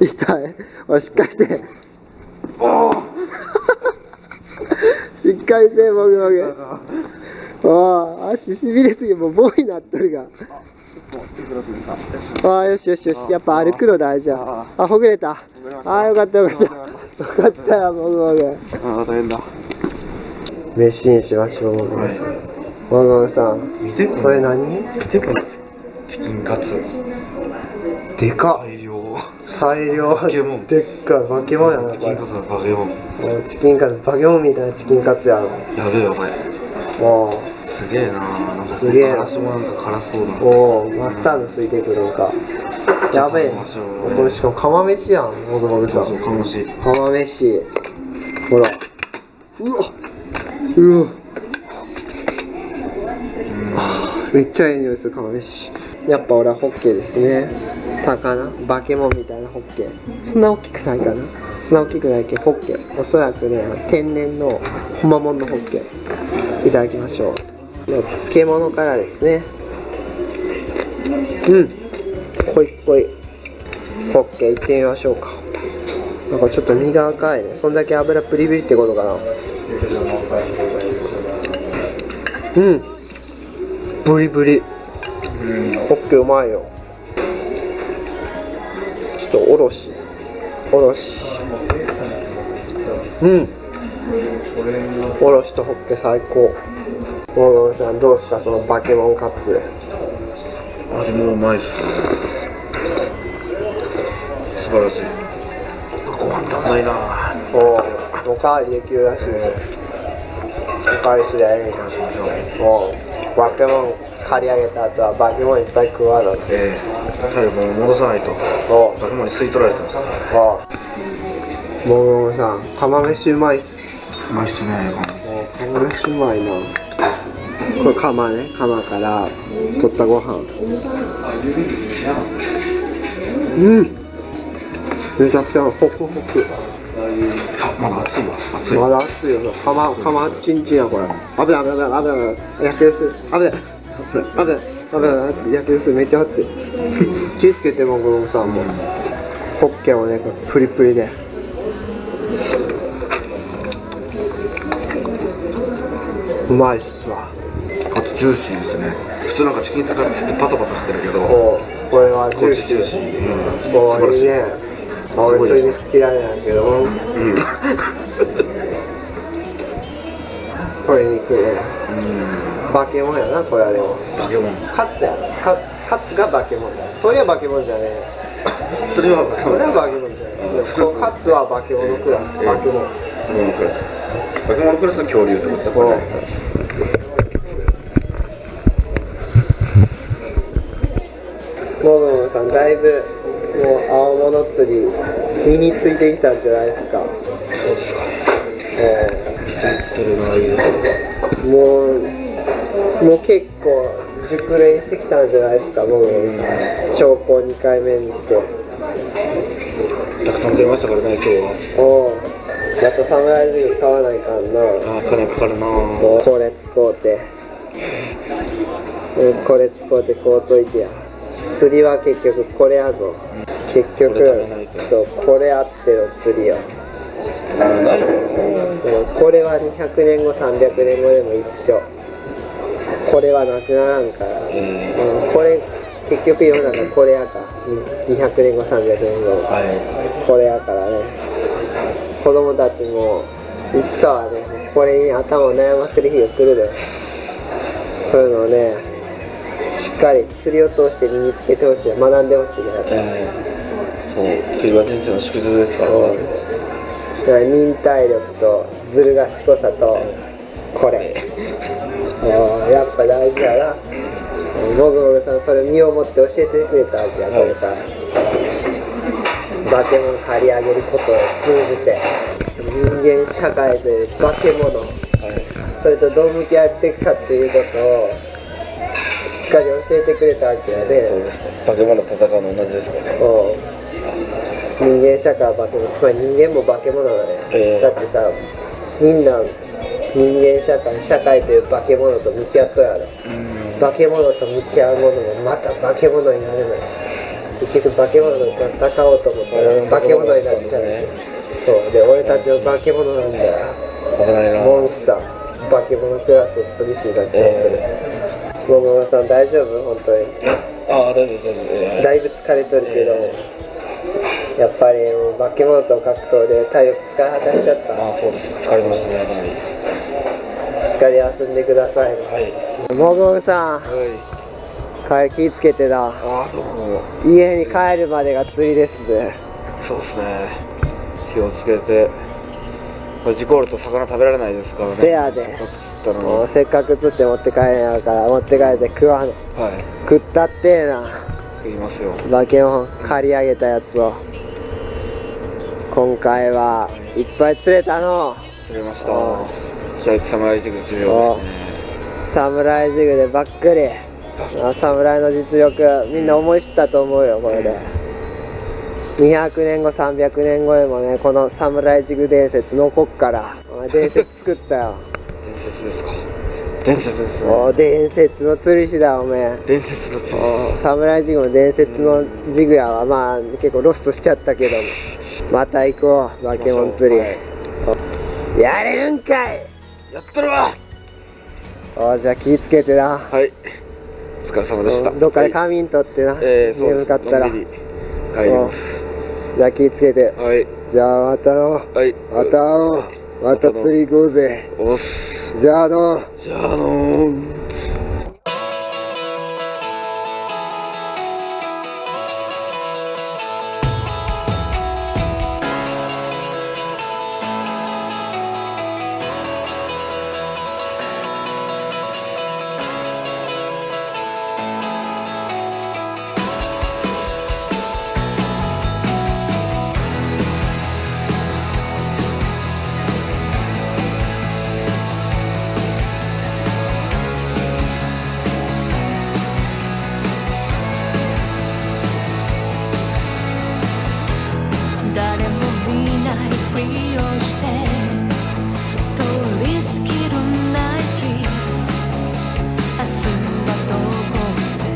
痛い。おい、しっかりして。おお。しっかりせえ、もぐもぐ。おお、足しびれすぎ、もう棒になっとるが。ああ、よしよしよし、やっぱ歩くの大事や。あ、ほぐれた。ああ、よかったよかった。よかったよ、もぐもぐ。ああ、大変だ。飯にしましょう、もぐもぐさん。もぐもぐさん、見てそれ何？見てこのチキンカツ。でかっ。大量。バケモン。でっかい、バケモンやな、チキンカツのバケモン。チキンカツ、バケモンみたいなチキンカツやろ。やべえよこれ。おー、すげえな。なんかすげえな。辛子もなんか辛そうな。おー、マスタードついてくるのか。やべえ。これしかも釜飯やん、もぐもぐさん。そう、かもしい。釜飯。ほら。うわ。うわ。めっちゃいい匂いする釜飯。やっぱ俺はホッケーですね。魚、バケモンみたいなホッケー。そんな大きくないかな。そんな大きくないけどホッケー。おそらくね、天然のほんまもんのホッケー。いただきましょう。漬物からですね。うん。ほいほい。ホッケーいってみましょうか。なんかちょっと身が赤いね。そんだけ油プリプリってことかな。うん。ブリブリ。ホッケーうまいよ。ちょっとおろし。うん。おろしとホッケー最高。もぐもぐさんどうすか、そのバケモンカツ。味もうまいっす。素晴らしい。ご飯足んないな。おかわりできるらしいね。おかわりすりゃええねん。バケモン刈り上げた後はバケモンいっぱい食わなって。体力も戻さないと。バケモンに吸い取られてますから。もぐもぐさん、釜飯うまいっす。うまいっすね。釜飯うまいな。これ釜ね、釜から取ったご飯。うん。めちゃくちゃホクホク。まだ熱いわ。熱い。まだ熱いよ。釜チンチンやこれ。危ない。焼けるす。危ない。焼けるす。めっちゃ熱い。気つけてもぐもぐさんも。ホッケーをね、プリプリで。うまいっすわ。カツジューシーですね。普通なんかチキンカツってパサパサしてるけど、これはジューシー。シー。こういいね。俺鶏肉嫌いなんやけど、鶏肉ね。バケモンやな、これはでも。バケモン。カツや。カツがバケモンだ。鶏はバケモンじゃねえ。鶏はバケモン。バケモンじゃない。カツはバケモンのクラス。バケモン。バケモンのクラス。バケモンのクラスの恐竜ってことですよ。これ。もぐもぐさん、だいぶもう青物釣り身についてきたんじゃないですか。そうですか。ついてるのはいいですね。もう結構熟練してきたんじゃないですか、もぐもぐさん。長考2回目にして。たくさん出ましたからね、今日は。またサムライジグ買わないかんな。金かかるな。これ使うて、これ使うてこうといてや。釣りは結局これやぞ。結局そう、これあっての釣りよ。これは200年後300年後でも一緒。これはなくならんから、これ結局世の中これやから200年後300年後、これやからね。子供たちもいつかはねこれに頭を悩ませる日が来るで、そういうのをねしっかり釣りを通して身につけてほしい、学んでほしいね。そう、釣りは人生の縮図ですからね。だから忍耐力とずる賢さとこれやっぱ大事だな。もぐもぐさんそれ身をもって教えてくれたわけや、今回化け物借り上げることを通じて人間社会という化け物、それとどう向き合っていくかっていうことをしっかり教えてくれたわけやで。そうですね、化け物と戦うの同じですからね。人間社会は化け物、つまり人間も化け物だね、だってさみんな人間社会という化け物と向き合っとるやろ。化け物と向き合うものもまた化け物になるのよ。結局化け物と戦おうと思ったら化け物になっちゃう、そうで俺たちは化け物なんだよ。危ないな。モンスター化け物クラスを釣り師になっちゃってる。もぐもぐさん大丈夫？本当にああ、大丈夫です、大丈夫です。だいぶ疲れとるけど、やっぱりもう化け物と格闘で体力使い果たしちゃった。ああ、そうです、疲れましたね、かなり。しっかり遊んでください。はい。もぐもぐさん、はい。帰り気ぃつけてな。ああ、どうも。家に帰るまでが釣りですね。そうですね。気をつけて。これ事故ると魚食べられないですからね。せやで。もうせっかく釣って持って帰れやから持って帰って食わん。はい。食ったってえな。食いますよ。化け物借り上げたやつを。今回はいっぱい釣れたの。釣れました。じゃあ侍ジグ重要ですね。侍ジグでばっくり。侍の実力みんな思い知ったと思うよこれで。200年後300年後へもねこの侍ジグ伝説残っから伝説作ったよ。伝説ですか。伝説ですね。伝説の釣り師だおめえ。伝説の釣り師。侍ジグも伝説のジグやわ。まあ結構ロストしちゃったけどもまた行こう化け物釣り、やれるんかい。やったるわ。じゃあ気ぃつけてな。はい、お疲れ様でした。どっかで仮眠取ってな、そうです。眠かったらのんびり帰ります。じゃあ気ぃつけて。はい。じゃあまたの。はい。またの。また釣り行こうぜ。おっす。じゃあの。じゃあの。誰も見ないふりをして通り過ぎるナイストリート。明日はどこへ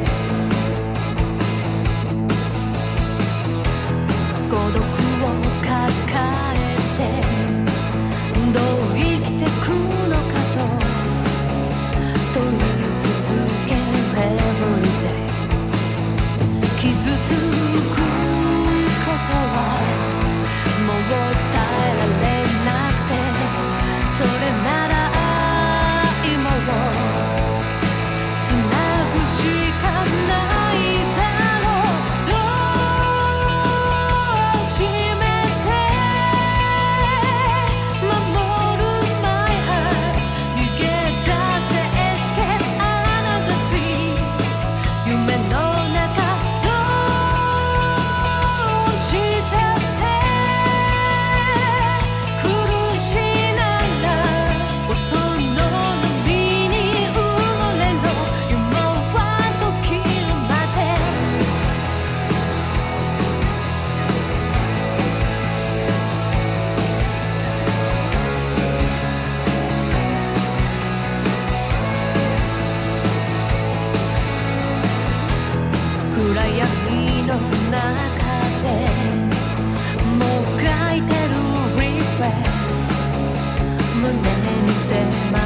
孤独を抱えてどう生きてくのかと問い続ける Everyday。 傷つくことはもう耐えられなくて、それなら今をつなぐしかないだろう。ドア閉めて守る My heart。 逃げ出せ Escape another dream。 夢の中どうして暗闇の中でもがいてる Regrets。 胸に迫